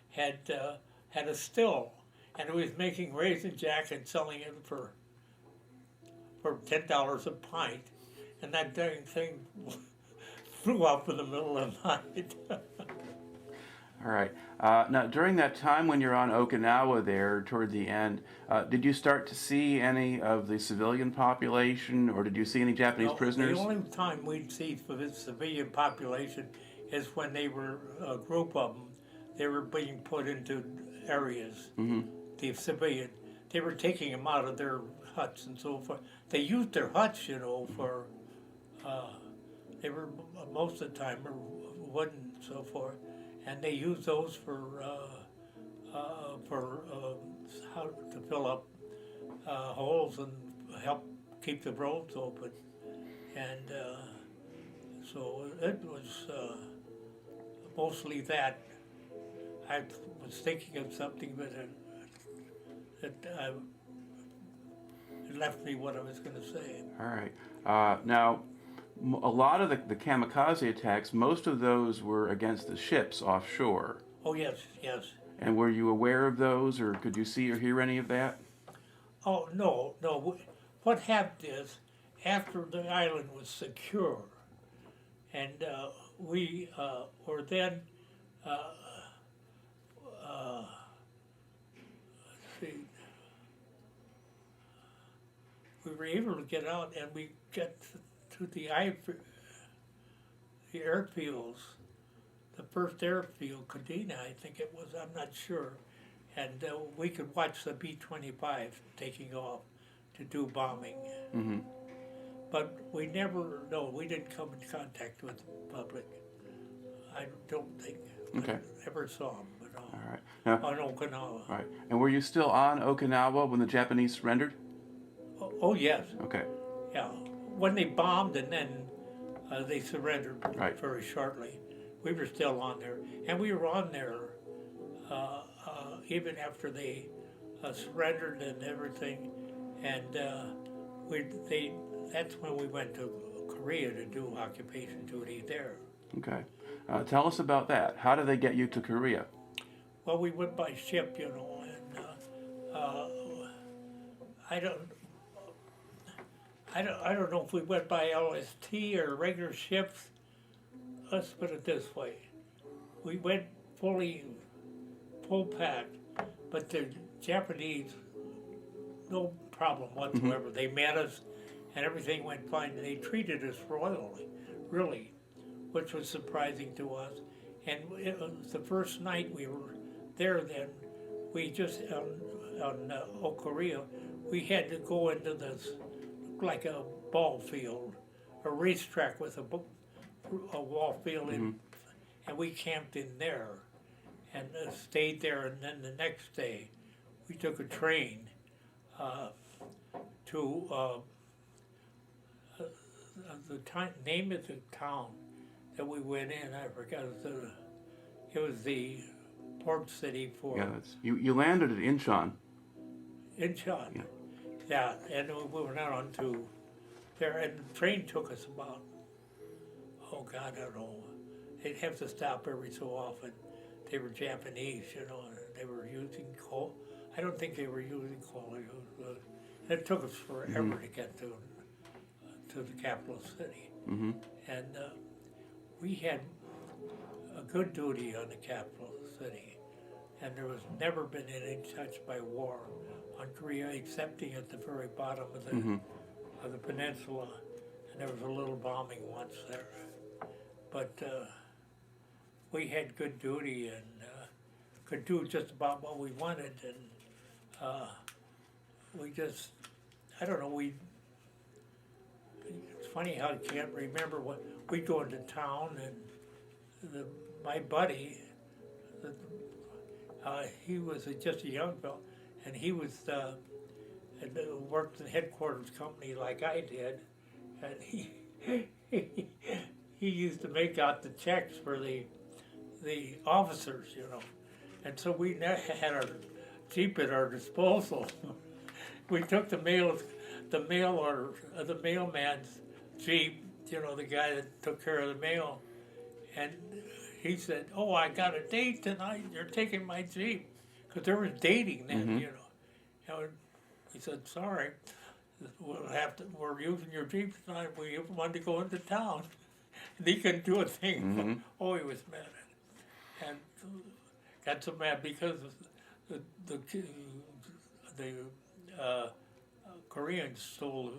had a still, and he was making Raisin Jack and selling it for $10 a pint, and that dang thing flew up in the middle of the night. All right. Now, during that time when you're on Okinawa there, toward the end, did you start to see any of the civilian population, or did you see any Japanese prisoners? The only time we'd see for the civilian population is when they were, a group of them, they were being put into areas, the civilian. They were taking them out of their huts and so forth. They used their huts, you know, for, they were, most of the time, wooden and so forth. And they used those for how to fill up holes and help keep the roads open. And so it was mostly that. I was thinking of something, but it left me what I was going to say. All right. Now, a lot of the kamikaze attacks, most of those were against the ships offshore. Oh, yes, yes. And were you aware of those, or could you see or hear any of that? Oh, no. What happened is, after the island was secure, and we were then, let's see, we were able to get out, and we got to the airfields. The first airfield, Caledonia, I think it was, I'm not sure. And we could watch the B-25 taking off to do bombing. Mm-hmm. But we didn't come in contact with the public. I don't think. Okay. I ever saw them at all. All right. Now, On Okinawa. all right. And were you still on Okinawa when the Japanese surrendered? Oh, yes. Okay. Yeah. When they bombed and then they surrendered Right. very shortly. We were still on there. And we were on there even after they surrendered and everything. And that's when we went to Korea to do occupation duty there. Okay. Tell us about that. How did they get you to Korea? Well, we went by ship, and I don't know if we went by LST or regular ships. Let's put it this way: we went full packed, but the Japanese, no problem whatsoever. They met us, and everything went fine. They treated us royally, really, which was surprising to us. And it was the first night we were there. Then we just on Korea, we had to go into this like a ball field, a racetrack with a wall field, and we camped in there and stayed there. And then the next day, we took a train to the name of the town that we went in. I forgot. It was the port city for Yeah, you landed at Incheon. Incheon. Yeah, and we went out onto there, and the train took us about, oh God, I don't know. They'd have to stop every so often. They were Japanese, and they were using coal. I don't think they were using coal. It took us forever to get to the capital city. Mm-hmm. And we had a good duty on the capital city, and there was never been any touch by war on Korea, excepting at the very bottom of the peninsula, and there was a little bombing once there. But we had good duty and could do just about what we wanted, and we just, I don't know, it's funny how I can't remember what, we'd go into town, and my buddy, he was just a young fellow, and he was had worked in the headquarters company like I did, and he used to make out the checks for the officers, and so we had our Jeep at our disposal. We took the mail order, the mailman's Jeep, the guy that took care of the mail, and he said, "Oh, I got a date tonight. You're taking my Jeep," because there was dating then, And he said, "Sorry, we're using your Jeep tonight. We wanted to go into town." And he couldn't do a thing. Oh, he was mad, and got so mad because the Koreans stole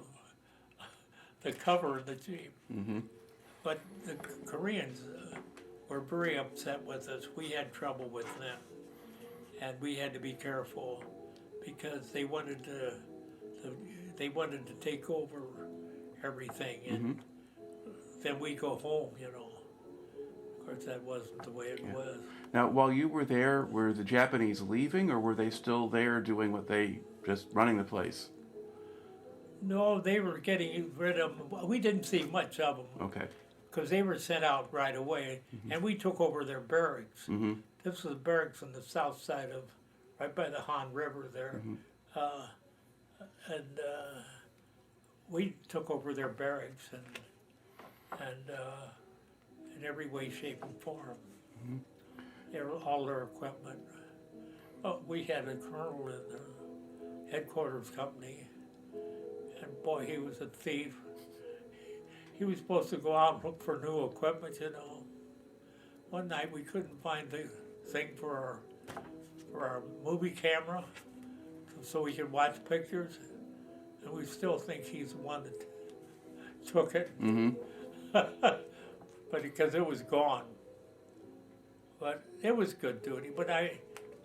the cover of the Jeep. But the Koreans were very upset with us. We had trouble with them, and we had to be careful because they wanted to take over everything, and then we go home. Of course, that wasn't the way it was. Now, while you were there, were the Japanese leaving, or were they still there doing just running the place? No, they were getting rid of them. We didn't see much of them. Okay. Because they were sent out right away, and we took over their barracks. This was barracks on the south side right by the Han River there. And we took over their barracks and in every way, shape, and form. All their equipment. Oh, we had a colonel in the headquarters company, and boy, he was a thief. He was supposed to go out and look for new equipment, One night we couldn't find the thing for our movie camera, so we could watch pictures, and we still think he's the one that took it, but because it was gone. But it was good duty. But I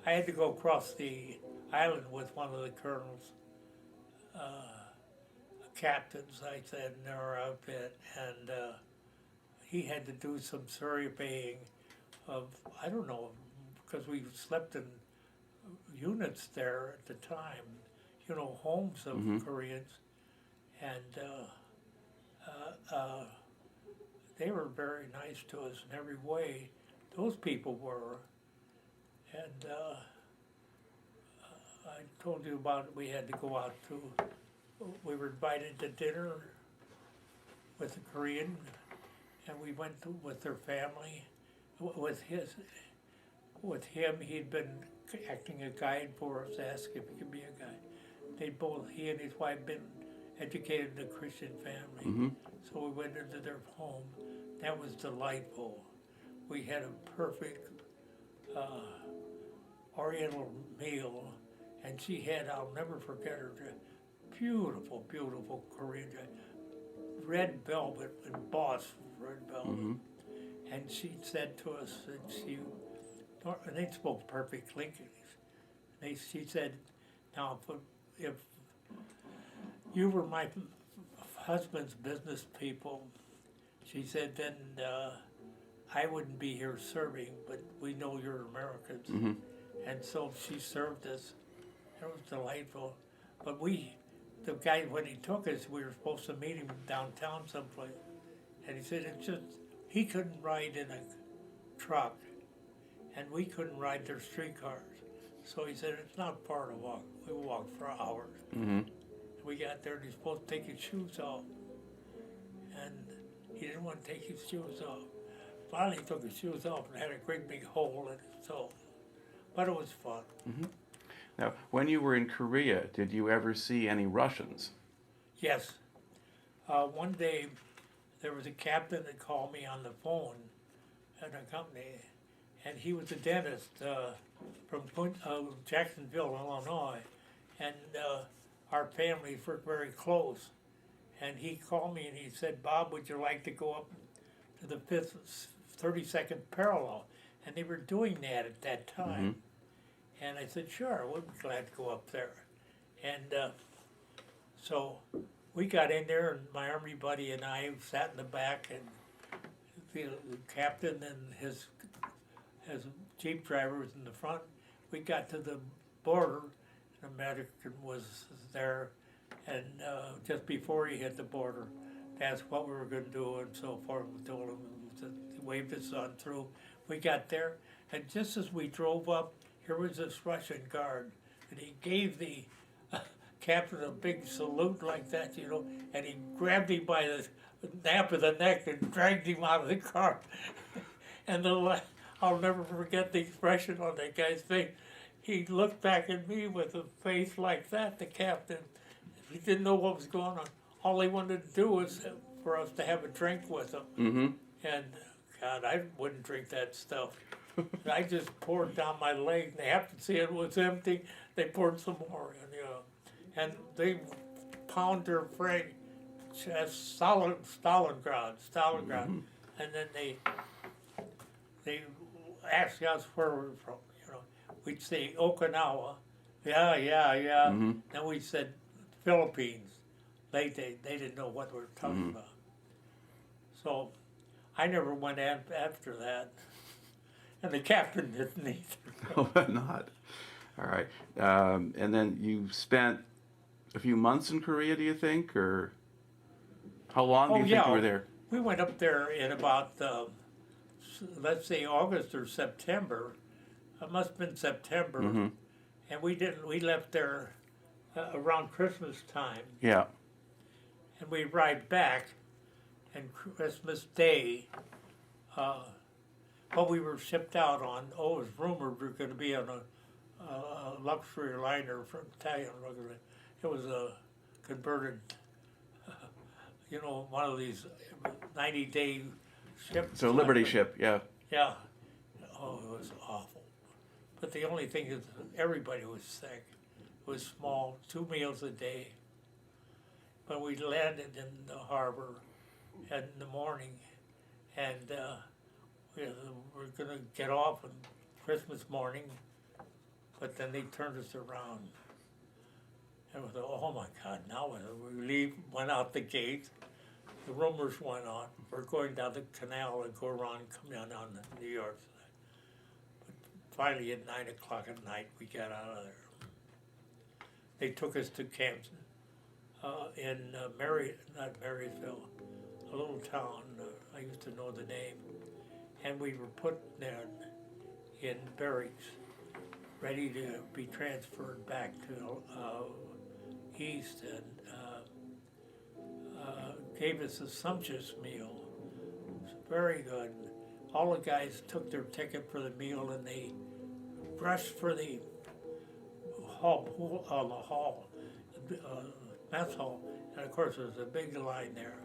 had to go across the island with one of the colonels, captains, I said, in our outfit, and he had to do some surveying of, I don't know, because we slept in units there at the time, you know, homes of Koreans, and they were very nice to us in every way. Those people were, and I told you about we had to go out to, we were invited to dinner with a Korean, and we went to, with their family, with him, he'd been acting a guide for us, asked if he could be a guide. They both, he and his wife, been educated in a Christian family, so we went into their home. That was delightful. We had a perfect Oriental meal, and she had, I'll never forget her, beautiful, beautiful Korean, red velvet, embossed red velvet. And she said to us, and they spoke perfect English. She said, now if you were my husband's business people, she said, then I wouldn't be here serving, but we know you're Americans. And so she served us. It was delightful. But the guy, when he took us, we were supposed to meet him downtown someplace. And he said, it's just, he couldn't ride in a truck, and we couldn't ride their streetcars. So he said, it's not far to walk. We walked for hours. We got there, and he's supposed to take his shoes off. And he didn't want to take his shoes off. Finally, he took his shoes off and had a great big hole in his toe. But it was fun. Now, when you were in Korea, did you ever see any Russians? Yes. One day, there was a captain that called me on the phone at a company, and he was a dentist from Jacksonville, Illinois, and our families were very close. And he called me and he said, Bob, would you like to go up to the 32nd parallel? And they were doing that at that time. And I said, sure, we'd be glad to go up there. And so we got in there, and my Army buddy and I sat in the back, and the captain and his jeep driver was in the front. We got to the border, and a American was there, and just before he hit the border, asked what we were going to do and so forth. We told him, he waved us on through. We got there, and just as we drove up, here was this Russian guard, and he gave the captain a big salute like that, you know, and he grabbed him by the nape of the neck and dragged him out of the car. And I'll never forget the expression on that guy's face. He looked back at me with a face like that, the captain. He didn't know what was going on. All he wanted to do was for us to have a drink with him. And God, I wouldn't drink that stuff. I just poured down my leg, and they happened to see it was empty. They poured some more in, you know. And they pound their French as Stalingrad. And then they asked us where we were from, you know. We'd say Okinawa, yeah. Then we said Philippines, Leyte. They didn't know what we were talking about. So I never went after that. And the captain didn't either. No, not. All right. And then you spent a few months in Korea, do you think? Or how long do you think you were there? We went up there in about, let's say, August or September. It must have been September. And we left there around Christmas time. Yeah. And we arrived back, and Christmas Day, what we were shipped out on, it was rumored we were going to be on a luxury liner from Italian. It was a converted, you know, one of these 90-day ships. So Liberty ship, yeah. Yeah. Oh, it was awful. But the only thing is everybody was sick. It was small, 2 meals a day. But we landed in the harbor, in the morning, and we're gonna get off on Christmas morning, but then they turned us around. And we thought, oh my God, now we leave, went out the gate, the rumors went on, we're going down the canal and go around, come down on the New York side. But finally at 9 o'clock at night, we got out of there. They took us to Camp in not Marysville, a little town, I used to know the name. And we were put there in barracks, ready to be transferred back to east, and gave us a sumptuous meal. It was very good. All the guys took their ticket for the meal, and they rushed for the mess hall, and of course there was a big line there.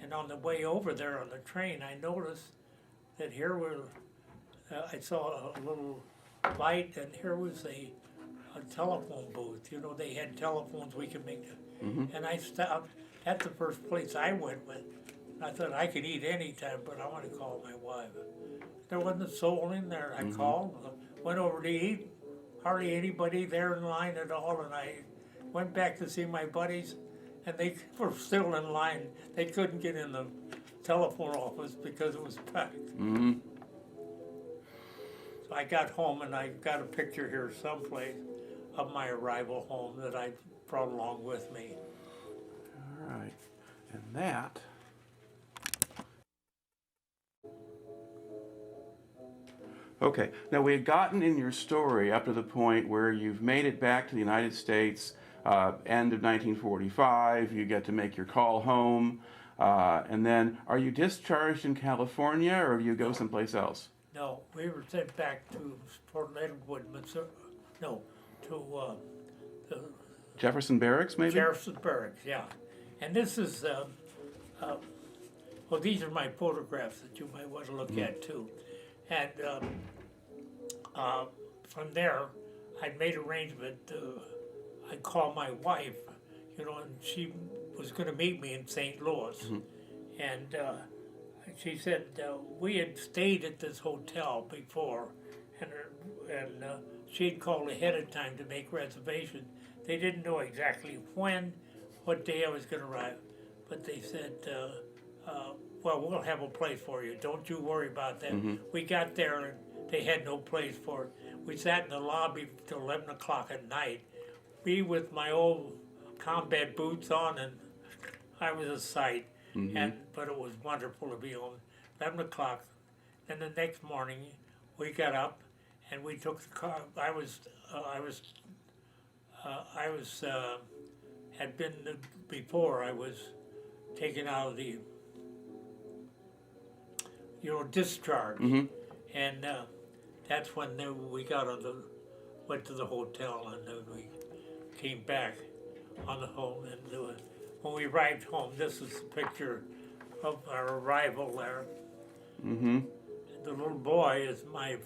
And on the way over there on the train, I noticed that here I saw a little light, and here was a telephone booth. You know, they had telephones we could make. And I stopped. That's the first place I went with. I thought I could eat any time, but I want to call my wife. There wasn't a soul in there. I called, went over to eat. Hardly anybody there in line at all, and I went back to see my buddies, and they were still in line. They couldn't get in the telephone office because it was packed. So I got home, and I got a picture here someplace of my arrival home that I brought along with me. All right, and that okay, now we had gotten in your story up to the point where you've made it back to the United States, end of 1945, you get to make your call home, and then are you discharged in California, or do you go someplace else? No, we were sent back to Leonard Wood, Missouri. No, to the Jefferson Barracks, maybe? Jefferson Barracks, yeah. And this is, well, these are my photographs that you might want to look at too. And from there, I'd made arrangement. I'd call my wife, you know, and she was going to meet me in St. Louis. And she said we had stayed at this hotel before, and she had called ahead of time to make reservations. They didn't know exactly what day I was going to arrive, but they said, well, we'll have a place for you. Don't you worry about that. We got there, and they had no place for it. We sat in the lobby till 11 o'clock at night, me with my old combat boots on, and I was a sight. But it was wonderful to be home. 11 o'clock. Then the next morning, we got up, and we took the car. Had been before. I was taken out of the, discharge, and that's when we went to the hotel, and then we came back on the home. And when we arrived home, this is a picture of our arrival there. The little boy is my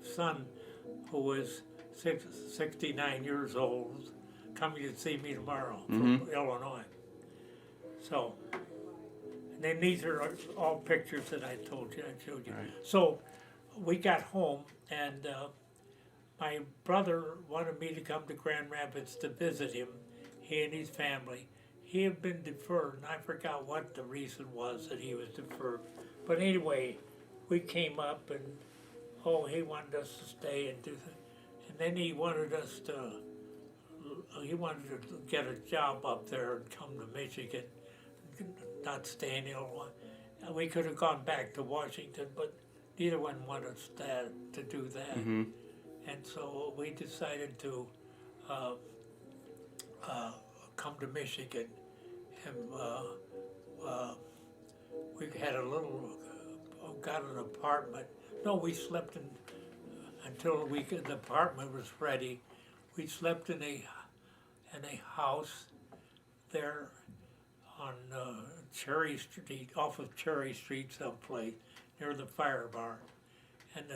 son, who was 69 years old, coming to see me tomorrow from Illinois. So, and then these are all pictures that I showed you. Right. So, we got home, and my brother wanted me to come to Grand Rapids to visit him, he and his family. He had been deferred, and I forgot what the reason was that he was deferred. But anyway, we came up, and he wanted us to stay and do that. And then he wanted to get a job up there and come to Michigan, not stay in Illinois. And we could have gone back to Washington, but neither one wanted us to do that. And so we decided to come to Michigan, and we had got an apartment. No, we slept until the apartment was ready. We slept in a house there on Cherry Street, off of Cherry Street someplace, near the fire barn. And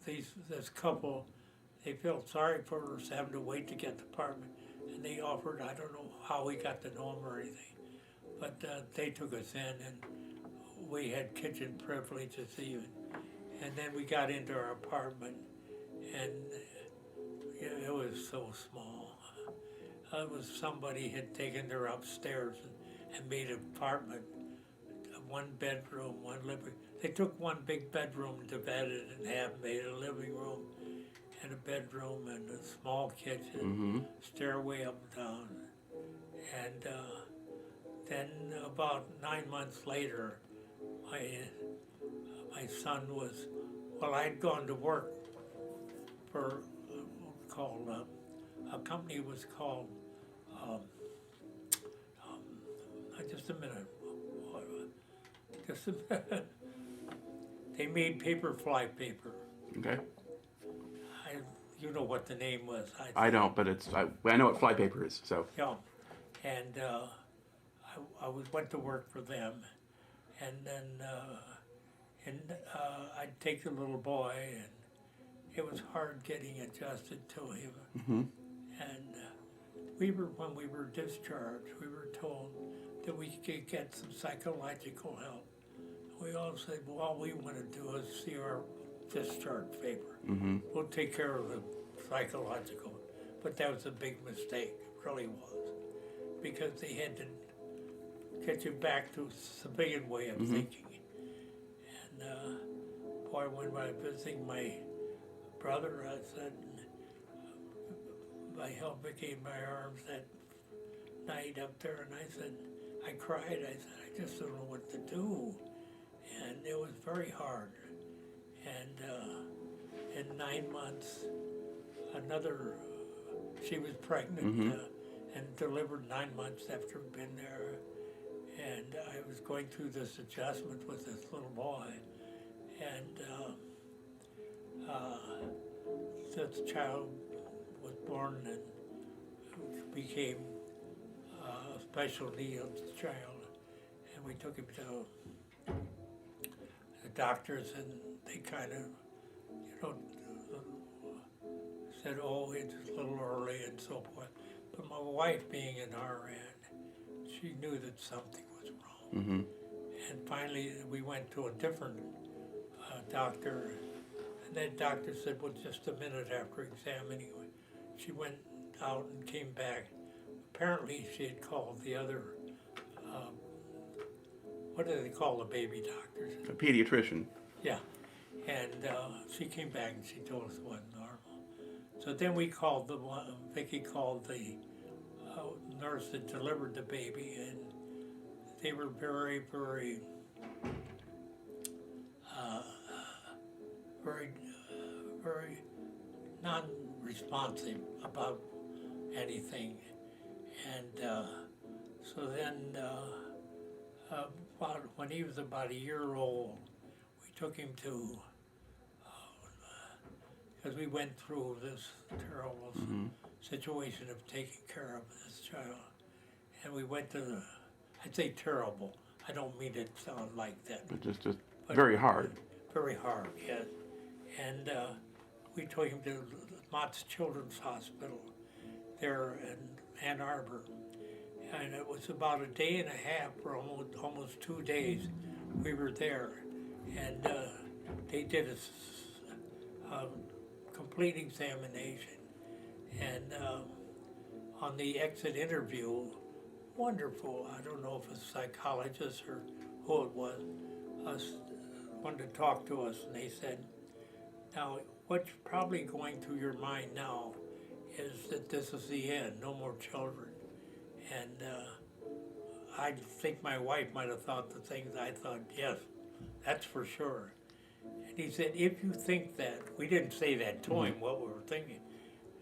this couple, they felt sorry for us having to wait to get the apartment. And they offered, I don't know how we got to know them or anything, but they took us in, and we had kitchen privileges even. And then we got into our apartment, and it was so small. It was somebody had taken her upstairs and made an apartment, one bedroom, one living. They took one big bedroom, divided it in half, made a living room and a bedroom and a small kitchen, stairway up and down. And then about 9 months later, my son was, well, I'd gone to work for a company was called, just a minute, they made paper fly paper. Okay. You know what the name was. I don't, but I know what flypaper is, so. Yeah, and I went to work for them, and then I'd take the little boy, and it was hard getting adjusted to him. And when we were discharged, we were told that we could get some psychological help. We all said, well, all we want to do is see our discharge paper. We'll take care of the psychological. But that was a big mistake, it really was. Because they had to get you back to a civilian way of thinking. And boy, when I was visiting my brother, I said, my help became my arms that night up there, and I said, I cried, I said, I just don't know what to do. And it was very hard. And in 9 months, she was pregnant and delivered 9 months after I'd been there. And I was going through this adjustment with this little boy. And this child was born and became a special needs child. And we took him to the doctors, and they kind of, said, oh, it's a little early and so forth. But my wife, being an RN, she knew that something was wrong. And finally, we went to a different doctor, and that doctor said, well, just a minute after examining her. She went out and came back. Apparently, she had called the other, what do they call the baby doctors? A pediatrician. Yeah, and she came back and she told us it wasn't normal. So then we called Vicky called the nurse that delivered the baby, and they were very, very, very non-responsive about anything. And so then when he was about a year old, we took him to, because we went through this terrible situation of taking care of this child. And we went to I'd say terrible. I don't mean it to sound like that. But very hard. Very hard, yes. And we took him to Mott's Children's Hospital there in Ann Arbor. And it was about a day and a half, or almost 2 days, we were there. And they did a complete examination. And on the exit interview, wonderful, I don't know if it's a psychologist or who it was, wanted to talk to us, and they said, now, what's probably going through your mind now is that this is the end, no more children. And I think my wife might have thought the things I thought, yes, that's for sure. And he said, if you think that, we didn't say that to him, what we were thinking.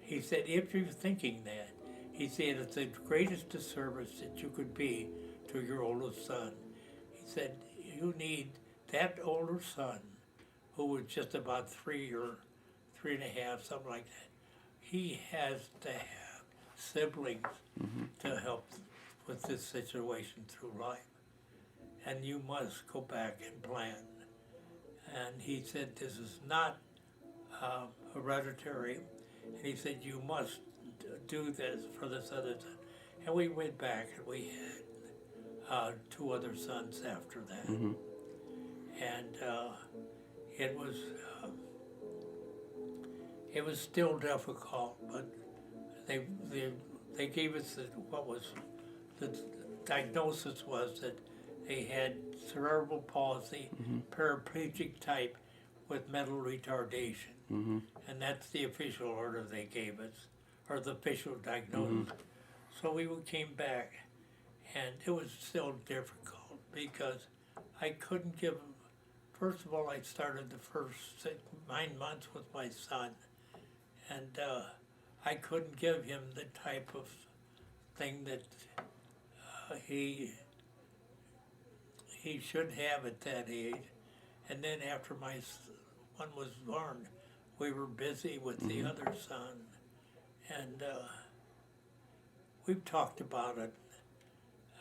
He said, if you're thinking that, he said, it's the greatest disservice that you could be to your oldest son. He said, you need that older son, who was just about 3 or 3.5, something like that. He has to have siblings to help with this situation through life. And you must go back and plan. And he said, this is not hereditary. And he said, you must do this for this other son. And we went back and we had 2 other sons after that. and it was it was still difficult, but they gave us the diagnosis was that they had cerebral palsy, paraplegic type with mental retardation. And that's the official order they gave us, or the official diagnosis. So we came back, and it was still difficult because I couldn't give them, first of all, I started the first 9 months with my son, and I couldn't give him the type of thing that he should have at that age. And then after my one was born, we were busy with the other son, and we've talked about it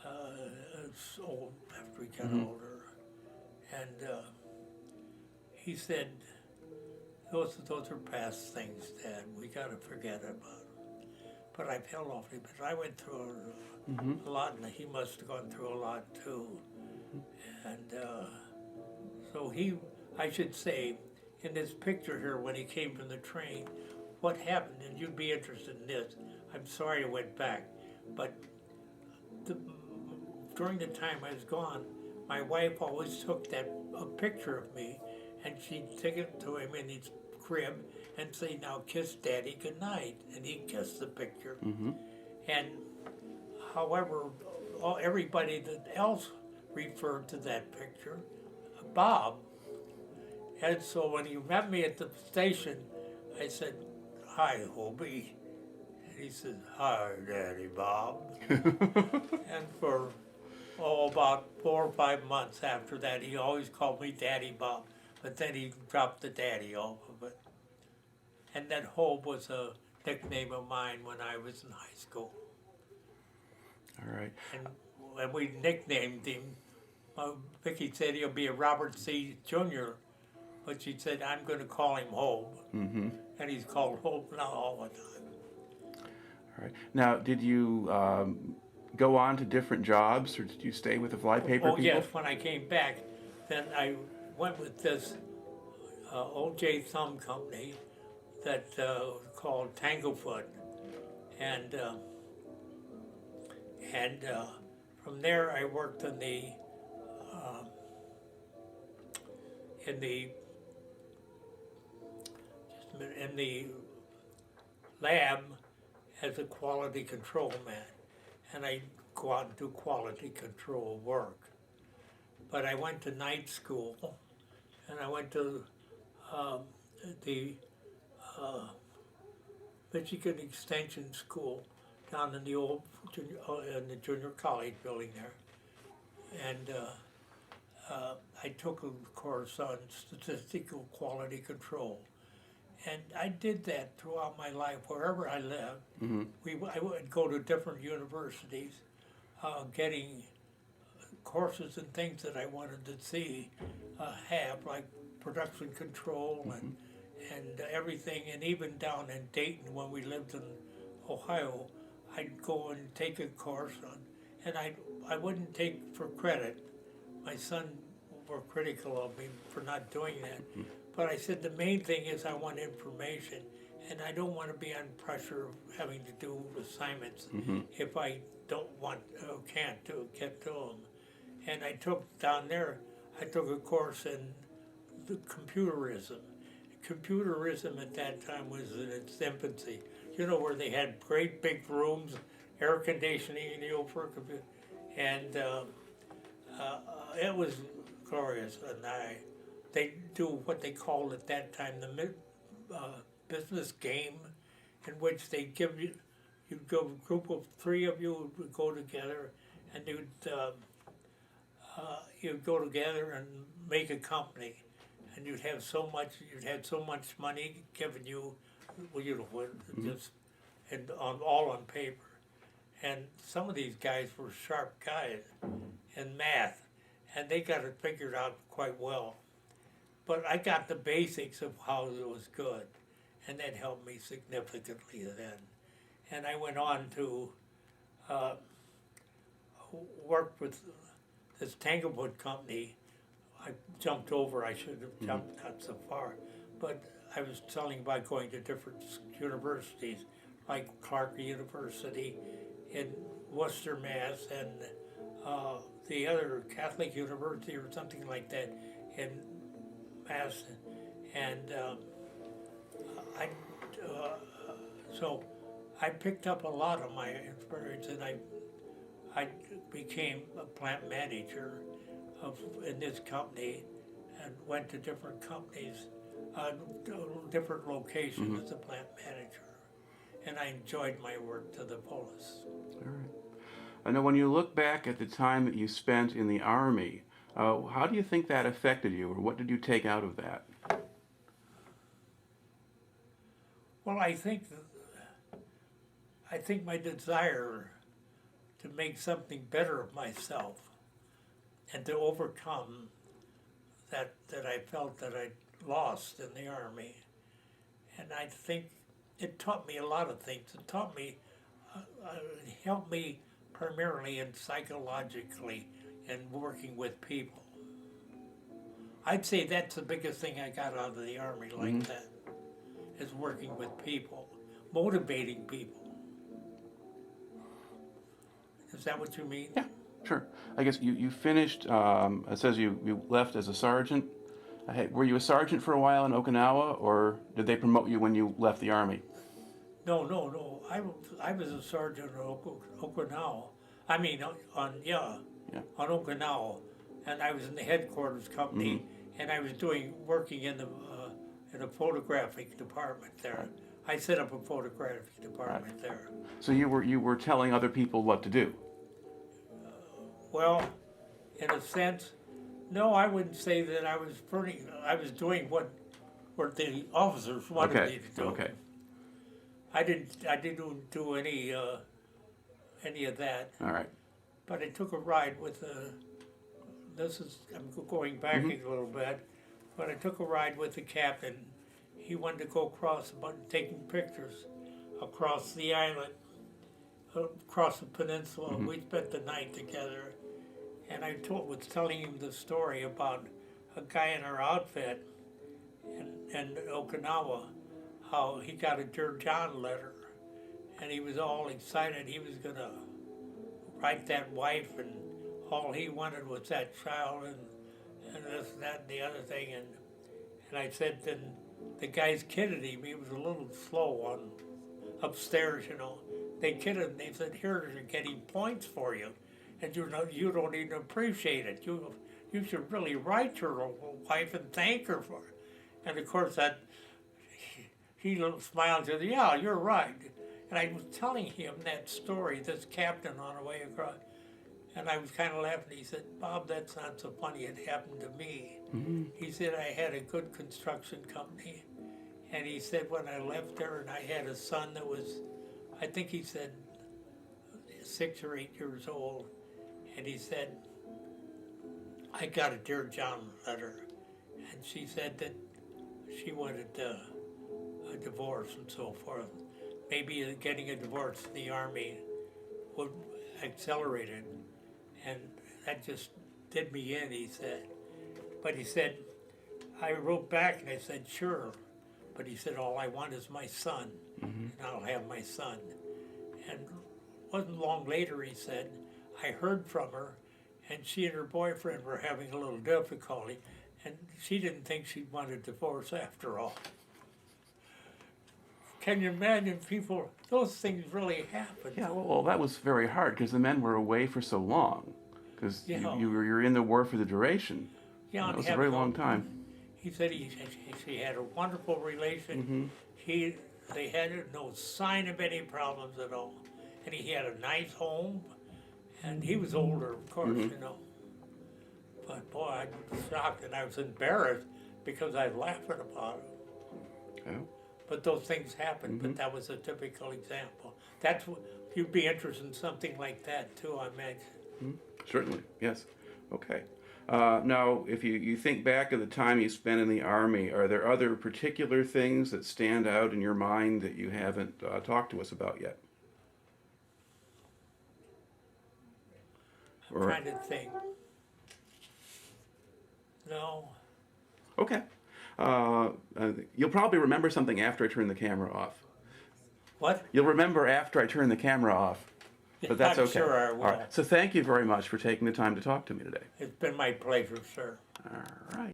after we got older, and he said, those are past things, Dad. We got to forget about them. But I felt awfully, but I went through a lot, and he must have gone through a lot too. And so I should say, in this picture here, when he came from the train, what happened, and you'd be interested in this, I'm sorry I went back, but during the time I was gone, my wife always took a picture of me, and she'd take it to him in his crib and say, now kiss Daddy goodnight, and he'd kiss the picture. And however, everybody else referred to that picture, Bob. And so when he met me at the station, I said, hi, Hobie. And he said, hi, Daddy Bob. And for, about 4 or 5 months after that, he always called me Daddy Bob. But then he dropped the daddy off of it. And then Hope was a nickname of mine when I was in high school. All right. And we nicknamed him. Vicki said he'll be a Robert C. Jr., but she said, I'm going to call him Hope. And he's called Hope now all the time. All right. Now, did you go on to different jobs, or did you stay with the flypaper people? Yes, when I came back, then I went with this O.J. Thumb company that called Tanglefoot, and from there I worked in the lab as a quality control man, and I go out and do quality control work. But I went to night school, and I went to the Michigan Extension School down in the old in the junior college building there, and I took a course on statistical quality control, and I did that throughout my life wherever I lived. I would go to different universities, getting courses and things that I wanted to see have, like production control and everything, and even down in Dayton when we lived in Ohio, I'd go and take a course on, and I wouldn't take for credit. My son were critical of me for not doing that, but I said the main thing is I want information, and I don't want to be on pressure of having to do assignments if I don't want or can't get to them. And I took down there, I took a course in the computerism. Computerism at that time was in its infancy. You know, where they had great big rooms, air conditioning, for a computer. And it was glorious. And they do what they called at that time the business game, in which they give you, you'd go, a group of 3 of you would go together, and you'd go together and make a company, and you'd have so much money given you, just and all on paper. And some of these guys were sharp guys in math, and they got it figured out quite well. But I got the basics of how it was good, and that helped me significantly then. And I went on to work with this Tanglewood company I jumped over, I should have jumped not so far, but I was telling about going to different universities, like Clark University in Worcester, Mass, and the other Catholic University or something like that in Mass, and I so I picked up a lot of my experience, and I became a plant manager in this company, and went to different companies, different locations as a plant manager, and I enjoyed my work to the fullest. All right. I know when you look back at the time that you spent in the Army, how do you think that affected you, or what did you take out of that? Well, I think my desire to make something better of myself and to overcome that I felt that I lost in the Army. And I think it taught me a lot of things. It taught me, it helped me primarily and psychologically in working with people. I'd say that's the biggest thing I got out of the Army like that, is working with people, motivating people. Is that what you mean? Yeah, sure. I guess you finished, it says you left as a sergeant. Hey, were you a sergeant for a while in Okinawa, or did they promote you when you left the Army? No. I was a sergeant on Okinawa. I mean, on Okinawa, and I was in the headquarters company, and I was working in a photographic department there. Right. I set up a photographic department there. So you were telling other people what to do. Well, in a sense, no, I wouldn't say that I was doing what the officers wanted me to do. Okay. I didn't do any of that. All right. But I took a ride with I'm going back a little bit, but I took a ride with the captain. He wanted to go taking pictures across the island, across the peninsula. We spent the night together, and I was telling him the story about a guy in our outfit in Okinawa, how he got a Dear John letter, and he was all excited. He was going to write that wife, and all he wanted was that child, and this, that, and the other thing. And I said, then the guys kidded him. He was a little slow on upstairs, you know. They kidded him. They said, here, they're getting points for you, and you don't even appreciate it. You should really write your wife and thank her for it. And of course, he smiled and said, yeah, you're right. And I was telling him that story, this captain on the way across, and I was kind of laughing. He said, Bob, that's not so funny. It happened to me. He said, I had a good construction company. And he said, when I left there and I had a son that was, I think he said 6 or 8 years old. And he said, I got a Dear John letter. And she said that she wanted a divorce and so forth. Maybe getting a divorce in the Army would accelerate it. And that just did me in, he said. But he said, I wrote back and I said, sure. But he said, all I want is my son, and I'll have my son. And wasn't long later, he said, I heard from her, and she and her boyfriend were having a little difficulty, and she didn't think she'd want a divorce after all. Can you imagine people, those things really happen. Yeah, well, that was very hard because the men were away for so long. Because you're in the war for the duration. Yeah, that was a very long time. He said she had a wonderful relation. They had no sign of any problems at all. And he had a nice home. And he was older, of course, you know. But boy, I was shocked and I was embarrassed because I was laughing about it. Yeah. But those things happen, but that was a typical example. That's what, you'd be interested in something like that too, I imagine. Certainly, yes. Okay. Now, if you think back of the time you spent in the Army, are there other particular things that stand out in your mind that you haven't talked to us about yet? I'm trying to think. No. Okay. You'll probably remember something after I turn the camera off. What? You'll remember after I turn the camera off, but that's I'm okay. sure I All will. right. So thank you very much for taking the time to talk to me today. It's been my pleasure, sir. All right.